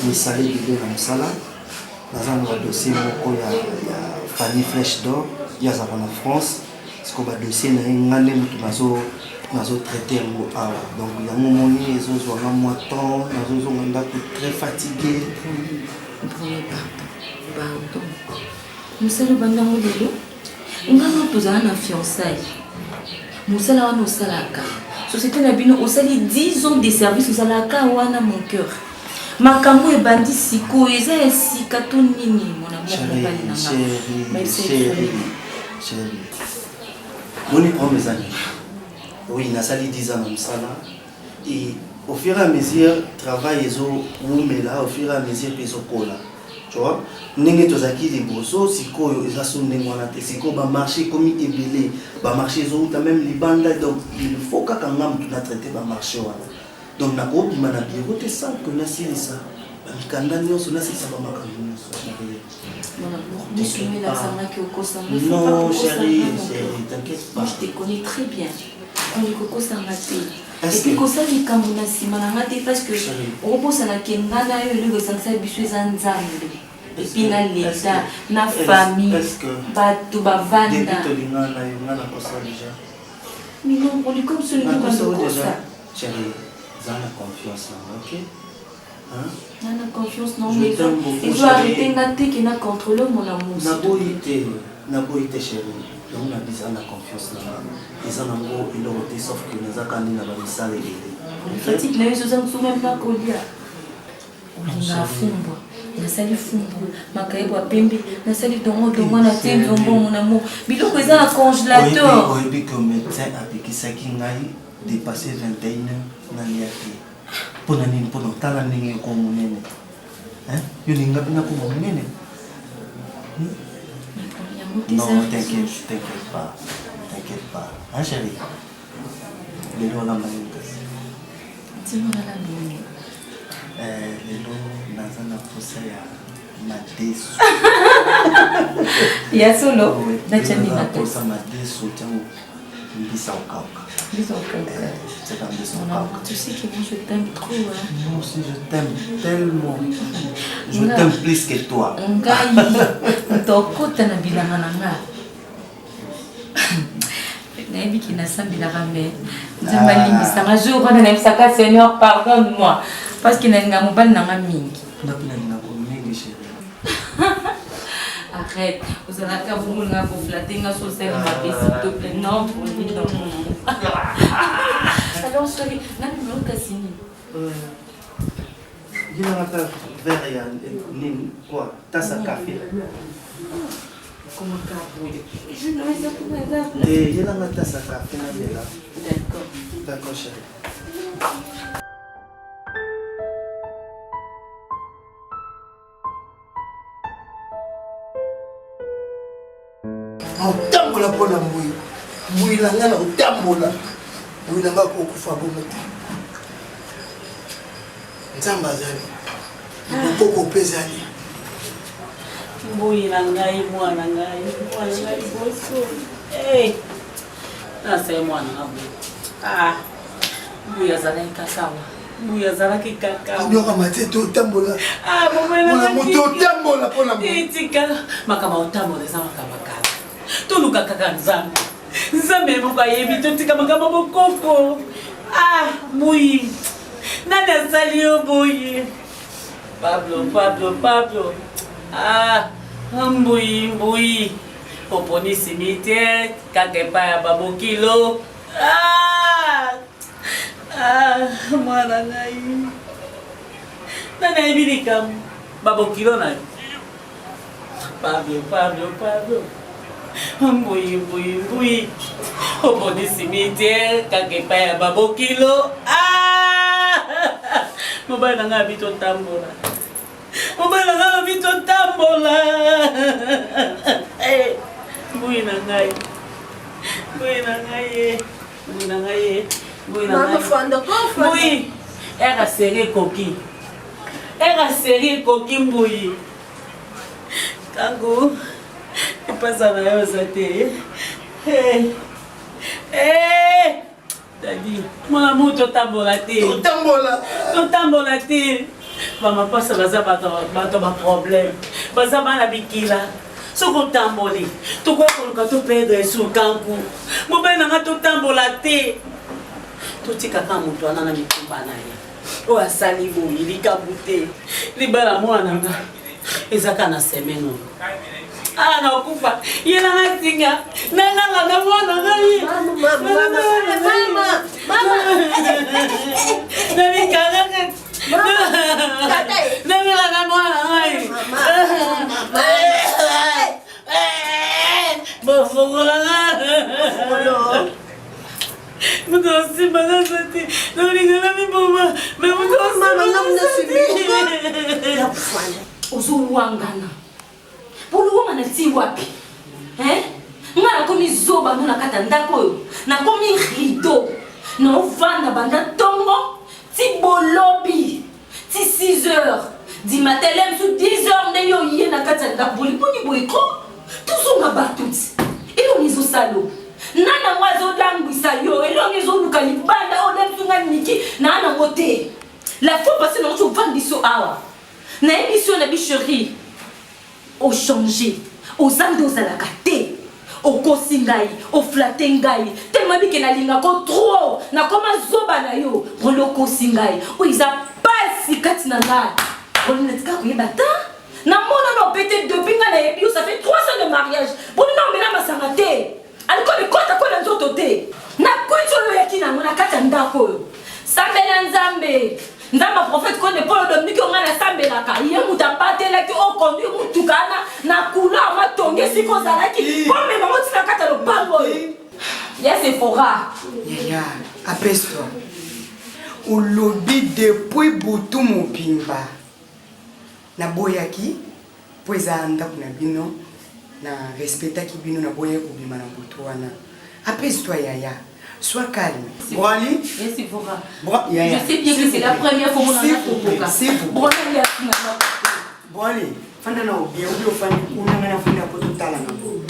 [SPEAKER 4] mis salé de dans le salon. Dans un dossier, il y a Fanny Flèche d'Or, il y a en France. C'est comme un dossier, il y a un traité. Donc, il y a un moment où ils ont un mois de temps, ils sont très fatigués.
[SPEAKER 13] Pardon. Nous sommes dans le modèle. Nous avons tous un fiançailles. Nous sommes dans le société Nabino, on a 10 ans de service, nous avons à mon cœur. Makambo et bandit siko, et ça est si katonini, mon amour.
[SPEAKER 4] Chérie. On y prend mes amis. Oui, il a sali 10 ans comme ça là. Et au fur et à mesure, travail et mais là, au fur et à mesure, ils ont cola. Tu vois, n'engé tozaki les bossos, siko ils sont n'engwana te, siko ba marché comme il est belé, ba marché ils ont même les bandes, donc il faut qu'à quand même tu n'as traité ba marché voilà. Donc na ko bima na bureau te ça que na sili ça, ba mikanda nyonso na sili ça ba makambo nyonso.
[SPEAKER 13] Mon amour, je suis là ça qui au costa.
[SPEAKER 4] Non chérie, t'inquiète pas.
[SPEAKER 13] Je te connais très bien. On est coco ça maté. Et puis comme ça les kambuna simana maté parce que on repose na kengana yo le sansa bisu zanzambe. Et puis na l'état, na famille, bato bavanda. Mais non, on est comme celui qui va nous ça.
[SPEAKER 4] Chérie, ça la confiance là, ok?
[SPEAKER 13] Hein? Na confiance non mais il faut arrêter ngaté qui n'a contrôlé mon amour.
[SPEAKER 4] Na boité chérie. Donc on a dit ça la confiance là. Ils en ont gros, ils ont été sauf que nous avons quand na ba misala ele.
[SPEAKER 13] Fatigue là, ils sont même pas colia. On a fumbo. Nasali fumbu makaibu apembe nasali dongo na tembo mon amour biloko eza na congélateur
[SPEAKER 4] oyebi que médecin apekisaki ngai dépasser 21 na liaki mpona nini mpona otala ndenge eko monene yo linga mpena koma monene non t'inquiète pas hein chérie lelo olamba nini kasi
[SPEAKER 13] timolala nini
[SPEAKER 4] lelo naza na posa ya madeso
[SPEAKER 13] ya solo nachani
[SPEAKER 4] posa madeso tiango mbisa okauka
[SPEAKER 13] tu sais que moi je t'aime trop hein?
[SPEAKER 4] Moi aussi je t'aime tellement je t'aime plus que toi
[SPEAKER 13] ngai tokota na bilanga na nga nayebi ki nasambilaka me nzambe alimbisanga jour wana nayebisaka Seigneur pardonne-moi parce que nalinga mobali nanga mingi arrête ozalaka bongonga koflate nga sosele mabe s'il te plaît. Non, Pauline, non. Alors chérie, nani mloka sini?
[SPEAKER 4] Il y a un verre quoi? Tasse à café.
[SPEAKER 13] Comment café? Je ne sais pas.
[SPEAKER 4] Il y a un tasse à café là.
[SPEAKER 13] D'accord.
[SPEAKER 4] D'accord, chérie.
[SPEAKER 10] otambola mpona mbui mbui na nga na otambola mbui na nga kokufa bongo te nzambe azali bokoko mpe ezali
[SPEAKER 6] mbui na ngai mwana ngai boso nase mwana nga mbui azalaki kakawa mbui azalaki kakawa
[SPEAKER 10] anyokama te to otambola mpona moto otambola mpona
[SPEAKER 6] tika makambo otambola eza makambo kala toluka kaka nzambe moko ayebi totika makambo mokoko mbui nani asali yo boye Pablo mbui oponi cimetière kaka epai ya babokilo mwana ngai nani ayebi likambo babokilo na yo Pablo mbui oponi cimetière kaka epai ya babokilo mobali na ngai abi totambola mbui na ngai mbui era seri ekoki mbui kango epasa na yo oza te dadi mwana mu totambola te bamapasa baza bato baproblème baza bana bikila soki otamboli tokoya koluka toperdre esukanku mobali nanga totambola te totikaka moto wana na mitumba na ye oyo asali boyi likambu te libala mwana nga ezaka na semaine oyo nakufa ye nanga tinga nanganga na mwana ngai namikangaka namilanga mwana ngai bofungolanga mutu osimbanga te nolingana miboma me mutu
[SPEAKER 13] ozowangana poluwangana ti wapi nga nakomi zoba no na kati ya ndako oyo nakomi rido naovanda banda ntongo ti bolobi ti 6 heures du matin lem su 10 heures ndenge oye na kati ya ndako boliponi boyeko tozonga bato ti elongi ezosalo nanango azolangwisa yo elongi ezoluka libanda oyo lemsunga niki naa nango te la fois passé nango ti ovandi so awa nayebi so na bichérie ochange oza nde ozalaka te okosi ngai oflate ngai tellement bike nalingako trop nakoma zoba na yo rolo okosi ngai oyo eza pasi kati na ngai rolo natika koyeba ta namona na opete depuis ngai nayebi yo ça fait 3 ans de mariage bolina omela masanga te alikoli ekota ko na nzoto te nakwiti oyo oyaki nango na kati ya ndako oyo sambela nzambe nzamba prophète kone polo dominique onga na sambelaka ye mutu apatelaki okonduire mutuka wana na couleur matongesi kozalaki pomema motina kati ya lopango oyo ya Sephora
[SPEAKER 3] yaya apesa olobi depuis butu mobimba naboyaki mpo eza ndako na bino na respectaki bino naboyaki kobima na butu wana apesa yaya. Sois calme. Broli.
[SPEAKER 13] Je sais bien que c'est la première fois qu'on a
[SPEAKER 3] c'est vous. Broli. Fanda na obi ofani unangana fanda ko totala na bo.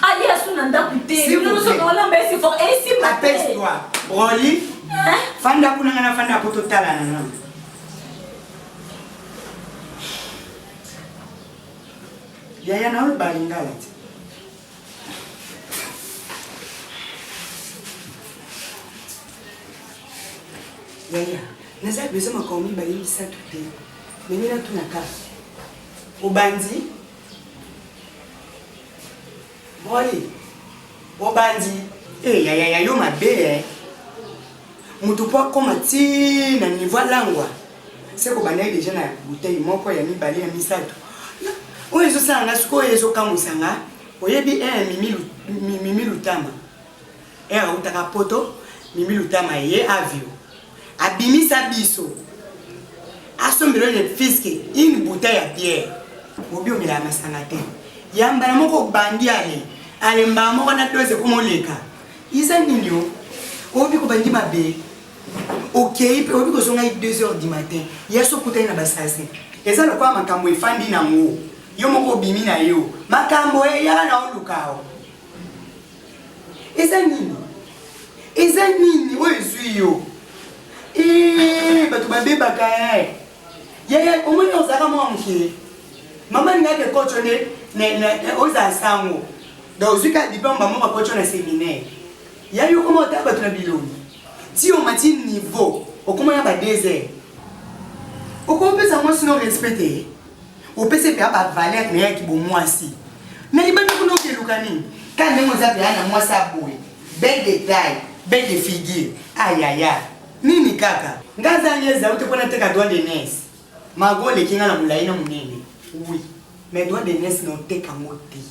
[SPEAKER 13] Ali asunanda kute. Nous sommes dans la baisse fort et si
[SPEAKER 3] apese-toi. Broli. Fanda kunangana fanda ko totala na. Yaya na olbalingala. Yaya, naza besoin makomi bali sa tout. Mais na tout na ka. Obandi Oli. Obandi. Ya yo mabe. Mutu po koma ti na niveau langwa. C'est ko bana déjà na bouteille moko ya mibale ya misato. Oyo zo sanga siko yezo kamusanga. Oyebi mimi lutama. Utaka poto mimi lutama ye avio. Abimisa biso. Asombelo le fiske une bouteille à bière. Obi omela masanga te. Yamba moko bandi ale. Ale mba moko na toze komoleka. Isa ninyo. Obi ko bandi mabe. Ok, obi ko songa 2h du matin. Yeso kutai na basase. Eza lo kwa makambo efandi na ngo. Yo moko bimi na yo. Makambo ya na olukao. Eza nini? Oyo zui yo. Batu babe bakaye. Yaya omoni ozaka mwa mke. Mama ngake kocho ne oza sango. Da ozika dipamba mwa kocho na séminaire. Yayo komo ta batu na biloni. Si on mati niveau, okoma ya ba désert. Okopesa moi sinon respecter. Opese pe ba valeur na yaki bo mwasi. Mais libana kuno ke lukani. Quand même oza pe na mwasi aboy. Bel détail, belle de figure. Aïe aïe aïe. Nini kaka? Ngaza nyeza utekona teka doigt de nes. Magole kinga na mulai na munene. Oui. Mais doigt de nes no teka moti.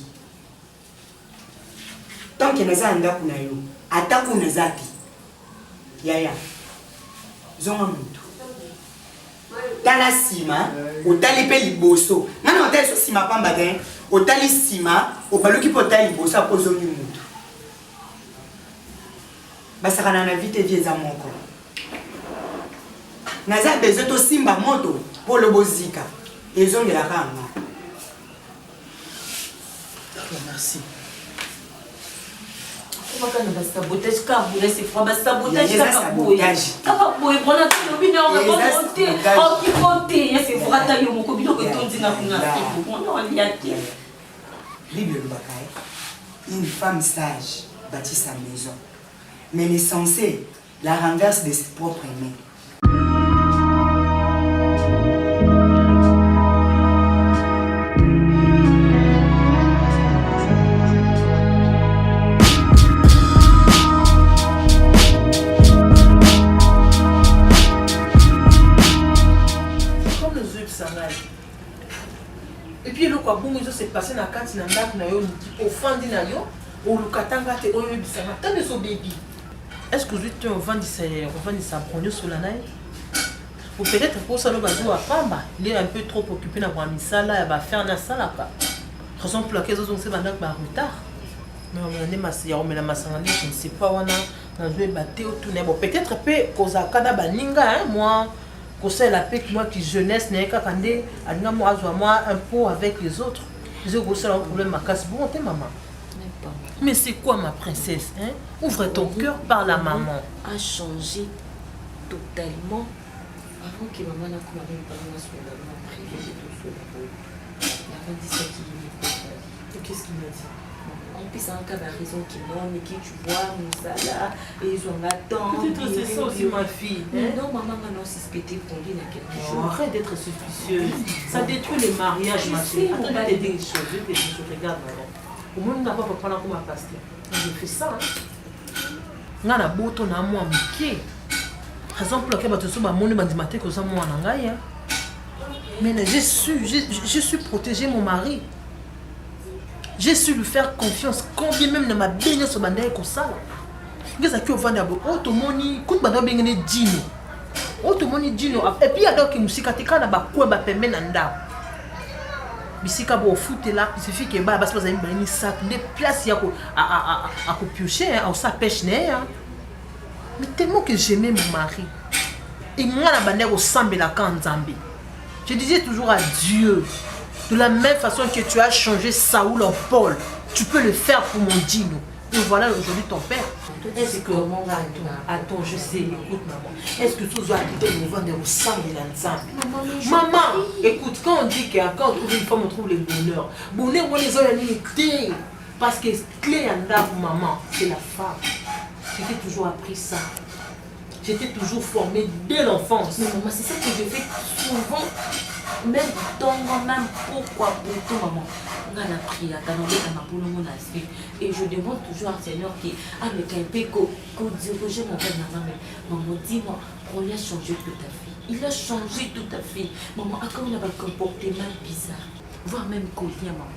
[SPEAKER 3] Tant que naza anda kuna yo. Ataku nazati. Yaya. Zonga mutu. Tala sima, otali pe liboso. Ngana otali so sima pamba den, otali sima, opaluki po otali liboso apozo mi mutu. Basakana na vite vieza moko. Naza besoto simba moto pour le bozika. Ezonge la kanga.
[SPEAKER 6] Merci. Comment on va sabotage car vous laissez froid sabotage car vous pouvez prendre la opinion on va monter en qui monter c'est vrata yo moko bino ko tondi na kuna on y a
[SPEAKER 3] Bible le bakaye. Une femme sage bâtit sa maison. Mais elle est censée la renverse de ses propres mains.
[SPEAKER 5] Et puis le quoi bon ils se passé na kati na ndak na yo ofandi na yo o lukatanga te o yebisanga tande so baby. Est-ce que vous êtes vendre sa bronio sur la naï? Ou peut-être pour ça le bazou à pamba, il est un peu trop occupé na misala va faire na sala pas. Raison pour laquelle ils ont se vendre en retard. Mais on est massé on met la masangani je ne sais pas on a joué batté au tout bon peut-être peu koza kada baninga hein moi conseil la paix moi qui jeunesse n'est qu'à kandé alinga moi un pot avec les autres je gosse un problème ma casse bon t'es maman. Mais c'est quoi ma princesse hein? Ouvre ton cœur par la maman.
[SPEAKER 13] A changé totalement avant que maman n'a commencé par moi sur la maman privé de tout ça. Il avait dit ça qui
[SPEAKER 5] et qu'est-ce qu'il m'a dit?
[SPEAKER 13] En plus c'est un cas de raison qui non mais qui tu vois nous ça là et ils ont l'attente.
[SPEAKER 5] Peut-être c'est ça aussi ma fille.
[SPEAKER 13] Non maman maintenant suspecté pour lui dans quelque chose.
[SPEAKER 5] Arrête d'être suspicieuse. Ça détruit les mariages ma fille. Attends, je vais t'aider une chose. Regarde maman. Au moins, on n'a pas prendre comme un pasteur. J'ai fait ça. On a beau na moi miki. Par exemple, quand tu as mon matin que ça moi en mais j'ai su protéger mon mari. J'ai su lui faire confiance quand bien même na ma belle so bandai ko sala. Ngeza ki ovanda bo otomoni kutu banda bengene dino. Otomoni dino et puis alors que musika tika na ba kwa ba pembe na ndako. Bisika bo foot là il suffit que ba bas pas une sac de place ya ko a ko piocher au sa pêche né. Mais tellement que j'aimais mon mari. Et moi na banda ko sambela ka nzambe. Je disais toujours à Dieu. De la même façon que tu as changé Saoul en Paul, tu peux le faire pour mon Dino. Et voilà aujourd'hui ton père. Est-ce que attends, je sais, écoute maman. Est-ce que tu as habité le niveau de maman, écoute, quand on dit que quand on trouve une femme, on trouve le bonheur. Bonheur, on les a limité. Parce que clé en dame, maman, c'est la femme. J'ai toujours appris ça. J'étais toujours formée dès l'enfance.
[SPEAKER 13] Mais maman, c'est ça que je fais souvent. même tongo même pourquoi pour maman on a prié à ma boule mon aspect et je demande toujours à Seigneur qui a le campé qu'on dirigeait mon père maman dis-moi on a changé tout à fait il a changé tout à fait maman a comme il a un comportement bizarre voire même collier maman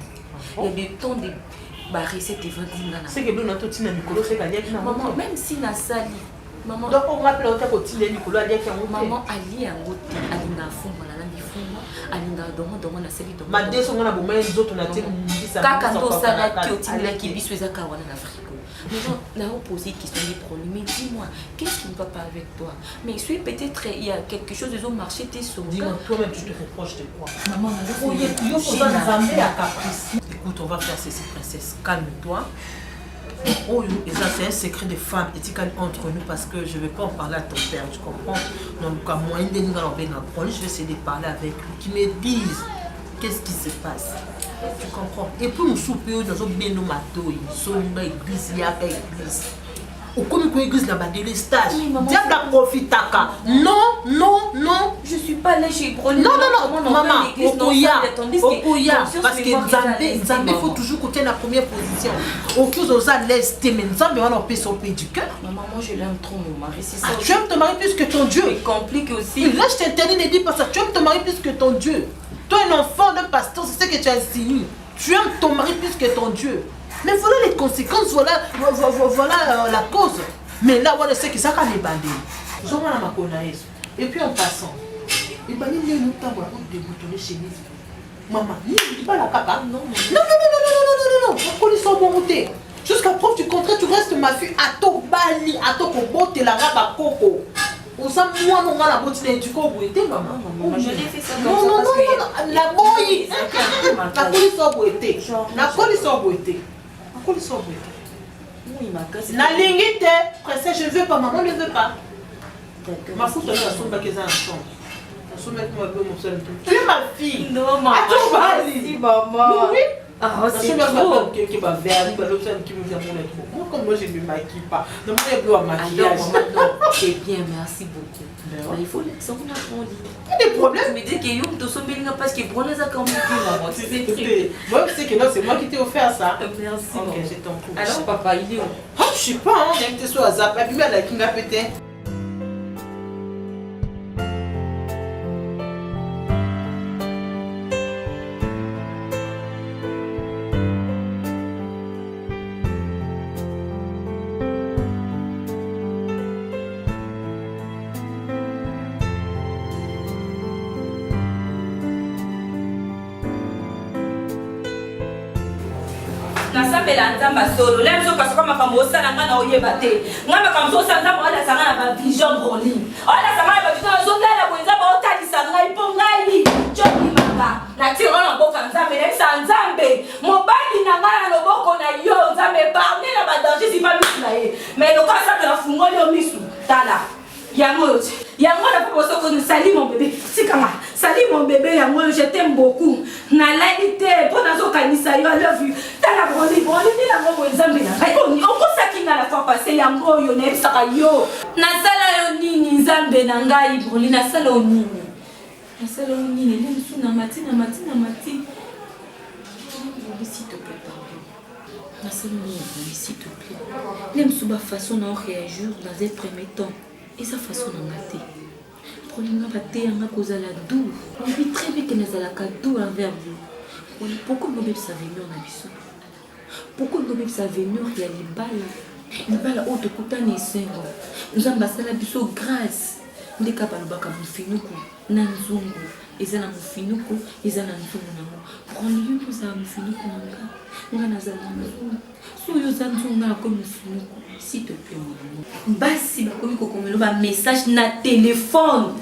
[SPEAKER 13] il y a des temps de recette et vending
[SPEAKER 10] c'est que nous n'avons tout Nicolas c'est gagné
[SPEAKER 13] maman même si na sali maman
[SPEAKER 10] donc on rappelle au temps que Nicolas dit qu'il
[SPEAKER 13] maman ali en route alinga fumba na landi fumba alinga domo na seli domo
[SPEAKER 10] ma deux sont na bomba les autres na te
[SPEAKER 13] kaka to sana ki otila ki biso ezaka wana na Afrique maman là on pose des questions des problèmes mais dis-moi qu'est-ce qui ne va pas avec toi mais suis peut-être il y a quelque chose ils ont marché tes sur
[SPEAKER 10] dis-moi toi-même tu te reproches de quoi
[SPEAKER 13] maman
[SPEAKER 10] il faut ensemble à caprice écoute on va faire ceci princesse calme-toi. Oh, c'est un secret de femme éthique entre nous parce que je ne vais pas en parler à ton père, tu comprends? Donc, à moyen de nous je vais essayer de parler avec lui, qui me dise qu'est-ce qui se passe. Tu comprends? Et puis, nous soupons dans un bien de matos, nous sommes dans l'église, il y a l'église. Au comme l'église n'a pas de délestage. Diable a profité. Non.
[SPEAKER 13] Je suis pas allée chez Brony.
[SPEAKER 10] Non, maman. Okuya. Parce que Nzambé, il faut toujours côté la première position. Aucune chose à l'est, mais Nzambé va leur payer son pays du cœur.
[SPEAKER 13] Maman, moi je l'aime trop, mon mari. C'est ça.
[SPEAKER 10] Tu aimes ton mari plus que ton Dieu.
[SPEAKER 13] C'est compliqué aussi.
[SPEAKER 10] Là, je t'interdis de dire pas ça. Tu aimes ton mari plus que ton Dieu. Toi, un enfant d'un pasteur, c'est ce que tu insinues. Tu aimes ton mari plus que ton Dieu. Mais voilà les conséquences, voilà la cause. Mais là, voilà ce que ça les bandits. Et puis en passant, les bandits nous t'envoient pour déboutonner chez nous. Maman, il pas la capa. Non. Pourquoi ils sont montés? Jusqu'à preuve du contraire, tu restes ma fille à ton bali, à ton botte et la rabat coco. On sent moi, non, la botte du coco.
[SPEAKER 13] Maman, je l'ai fait ça comme
[SPEAKER 10] non,
[SPEAKER 13] ça.
[SPEAKER 10] Non, la boye. La police a boité. La police a boité.
[SPEAKER 13] Oui, ma casse.
[SPEAKER 10] La ligne était pressée, je ne veux pas, maman ne veut pas. Ma fouille, tu as son bac et un champ. Tu es ma fille.
[SPEAKER 13] Non, maman.
[SPEAKER 10] Merci, maman. Oui.
[SPEAKER 13] Ah, c'est trop.
[SPEAKER 10] Moi, comme moi, je ne me maquille pas. Donc, moi, je dois maquiller.
[SPEAKER 13] C'est bien, merci beaucoup. Mais il faut laisser on apprendre.
[SPEAKER 10] Des problèmes.
[SPEAKER 13] Tu me dis que Youm te sommes bien parce que pour les accords,
[SPEAKER 10] moi, je sais que non, c'est moi qui t'ai offert ça.
[SPEAKER 13] Merci.
[SPEAKER 10] Ok, j'ai ton coup.
[SPEAKER 13] Alors, papa, il est où?
[SPEAKER 10] Oh, je sais pas, hein. Il y a sur la zap. Et puis, elle a qui m'a pété.
[SPEAKER 2] nasambela nzamba solo le mso kasoka makambo osala nga na oyeba te nga makambo osala nzamba ola sanga na bavision broli ola sanga na bavision ozongala boye nzamba otalisa ngai mpo ngai jokimaka natiro na mboka nzambe naisa nzambe mobali na ngai na loboko na yo nzambe parne na badanger sipa misu na ye mais lokola asambela fungoli yo misu tala yango na papa soko sali mon bébé sikanga sali mon bébé yango je t'aime beaucoup na lalité pour nazo kanisa yo I love you tala broli ni la ngo nzambe na ngai on saki na la fois passé yango yo na saka yo na sala yo nini nzambe na ngai broli na sala yo nini le msu na mati
[SPEAKER 13] s'il te plaît pardon na sala yo s'il te plaît le msu ba façon na réagir dans un premier temps et sa façon de mater. Pour les gens qui ont doux, on vit très bien que nous avons doux envers vous. Pourquoi nous avons sa venue en abysso? Pourquoi nous avons sa venue il y a les balles hautes de Koutane et Sengo. Nous avons la biso grâce. Nous avons fait un finuku, nanzungu, ils ont un finuku, ils ont un nzungu. Pour nous, nous avons un finuku, nous avons un nzungu. S'il te plaît, basi bakomi kokomelo ba message na téléphone.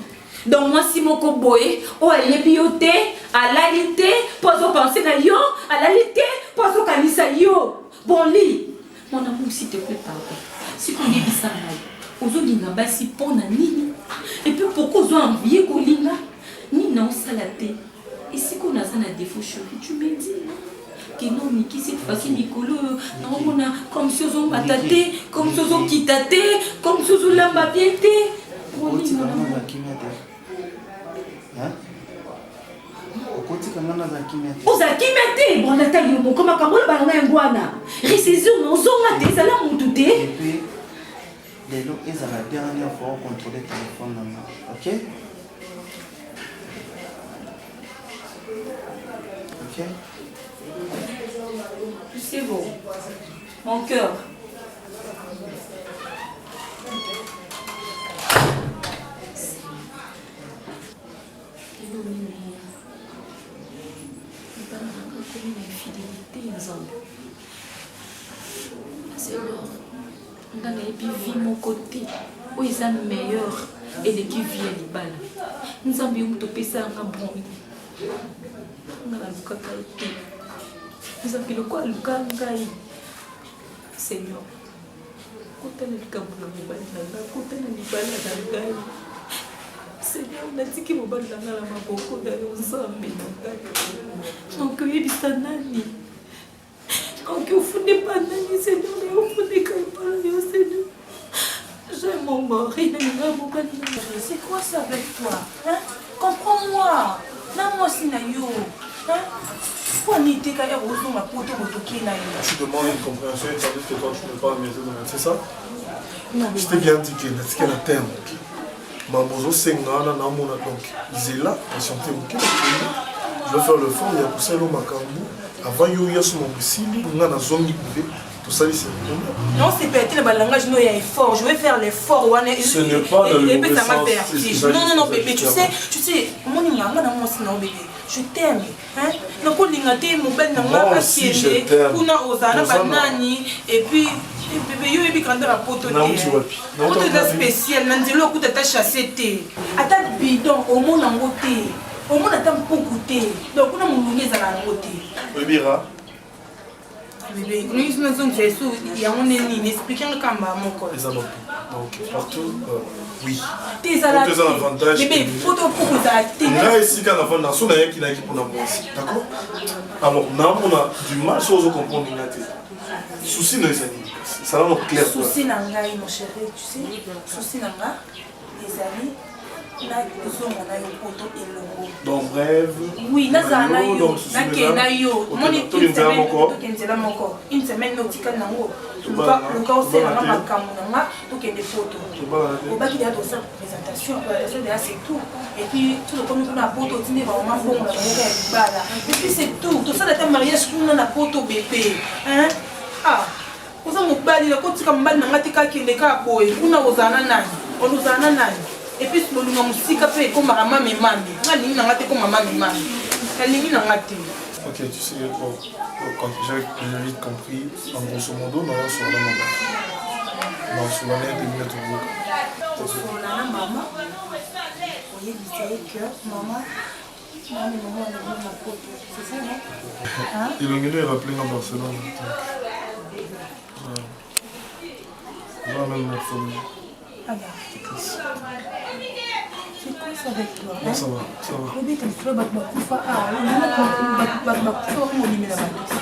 [SPEAKER 13] Donc moi si moko boye o ayebi yo te alalité pozo penser na yo alalité pozo kanisa yo bon lit mon amour s'il te plaît pardon si tu yebi ça na ozo linga basi pona nini et puis pourquoi ozo envier ko linga ni na salate et si qu'on a ça na défaut chérie tu me dis que non, mais qui cette fois-ci, Nicolo, non, on a comme si on m'a tâté, comme si on qui tâté, comme si on l'a bien été.
[SPEAKER 2] ozala kimia te brandata yo moko makambo oyo balanga yango wana récession ozonga te ezala motu te
[SPEAKER 4] lelo ezala dernière fois ocontrôle téléphone nanga ok ok
[SPEAKER 2] c'est bon mon cœur
[SPEAKER 13] nga nayebi vi moko te oyo eza meilleur eleki vi ya libala nzambe yo moto opesanga boni nga nalukaka te nzambe loko aluka ngai seigneur kota na likambo na mobali na ngai kota na libala na ngai seigneur natiki mobali na ngai na maboko na yo nzambe na ngai noki oyebisa nani noki ofunde pa nani seigneur na yo ofundeka epala yo seigneur j'aime mon mari nalinga mobali na ngai.
[SPEAKER 5] C'est quoi ça avec toi hein? Comprends-moi na mwasi na yo pourquoi niteka ya kozonga poto botoki na yo.
[SPEAKER 11] Tu demandes une compréhension tandis que toi tu ne parles pas de c'est ça? Je t'ai bien dit que c'est la terme. Mabozo Sengana Namona donc Zela a chanté au Québec. Je vais faire le fond, il y a pour ça le Makambu. Avant il y a son domicile, on a la zone du bébé. Tout ça, c'est
[SPEAKER 5] non, c'est peut-être le langage, il y a effort. Je vais faire l'effort.
[SPEAKER 11] Ce n'est pas dans le mauvais sens.
[SPEAKER 5] Non, bébé, tu sais, mon bébé. Je t'aime. Hein? Donc, on
[SPEAKER 11] moi aussi, je t'aime.
[SPEAKER 5] Et puis, bébé, yo ebi kanda rapoto te. Poto ta spécial, nanzelo okuta ta chassé te. Ata bidon omo nango te. Omo na ta mpuku te. Donc kuna mulungi ezala nango te.
[SPEAKER 11] Bébira.
[SPEAKER 5] Bébé, nous sommes dans une façon, il y a un ennemi, expliquant le camp à mon corps.
[SPEAKER 11] Donc partout, oui.
[SPEAKER 5] Tes avantages. Bébé, photo pour vous arrêter.
[SPEAKER 11] Là ici quand on a son aïe qui n'a pour nous aussi, d'accord? Alors on a du mal sur ce comprendre l'inate. Souci non c'est ça va nous clair.
[SPEAKER 5] Souci nangai mon chéri, tu sais. Souci nanga, les amis.
[SPEAKER 11] Donc bref.
[SPEAKER 5] Oui, nazana yo, nakena yo. Moni une semaine nautique nango. Le cas c'est la makambo nanga, donc des photos. Au bas il y a de ça présentation, c'est tout. Et puis tout le comme on a photo, tu n'es vraiment bon la et puis c'est tout. Tout ça dans mariage qu'on a photo bébé. Hein? Ah. Vous avez mobali la côté comme mal nanga tika kende ka boy. Kuna ozana nani? On ozana nani? Et puis le lunga musika pe comme maman me mami. Nani nanga te comme maman me mami. Kalingi nanga te.
[SPEAKER 11] OK, tu sais quand j'ai vite compris en grosso modo non sur la maman. Non sur la net de mettre au bout.
[SPEAKER 5] Sur la maman. Voyez que maman maman on a ma photo. C'est ça non? Hein?
[SPEAKER 11] Il est rappelé dans Barcelone. Là même mon phone.
[SPEAKER 5] Ah bah. C'est quoi ça avec toi?
[SPEAKER 11] Non, ça va.
[SPEAKER 5] Bébé, tu fais battre ma coufa. Ah,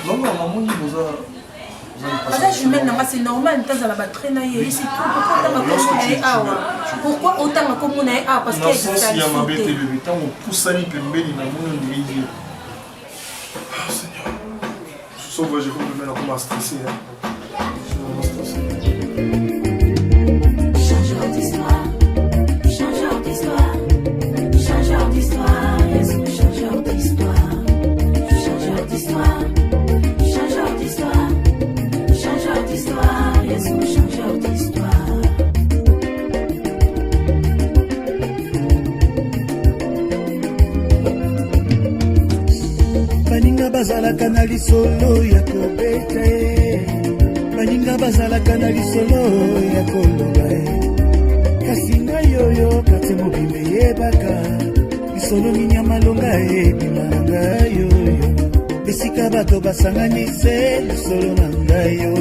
[SPEAKER 11] non, maman, il vous a.
[SPEAKER 5] C'est normal, tu as la batterie. Pourquoi autant comme on est parce qu'il y a
[SPEAKER 11] ma bête et bébé, on pousse à l'hyperbelle, il a mon nuit. Ah, Seigneur. Je sens que je vais me mettre à stresser.
[SPEAKER 1] baninga bazalaka na lisolo ya kobeta ye baninga bazalaka na lisolo ya koloba ye kasi ngai oyo kati mobimbe yebaka lisolo minya malonga ebima na ngai oyo esika bato basanganise lisolo na ngai yo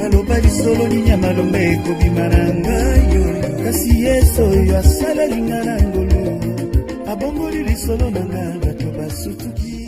[SPEAKER 1] baloba lisolo ninya malonga ekobima na ngai oyo kasi yesu oyo asala linga na ngolo abongoli lisolo na ngai bato basutuki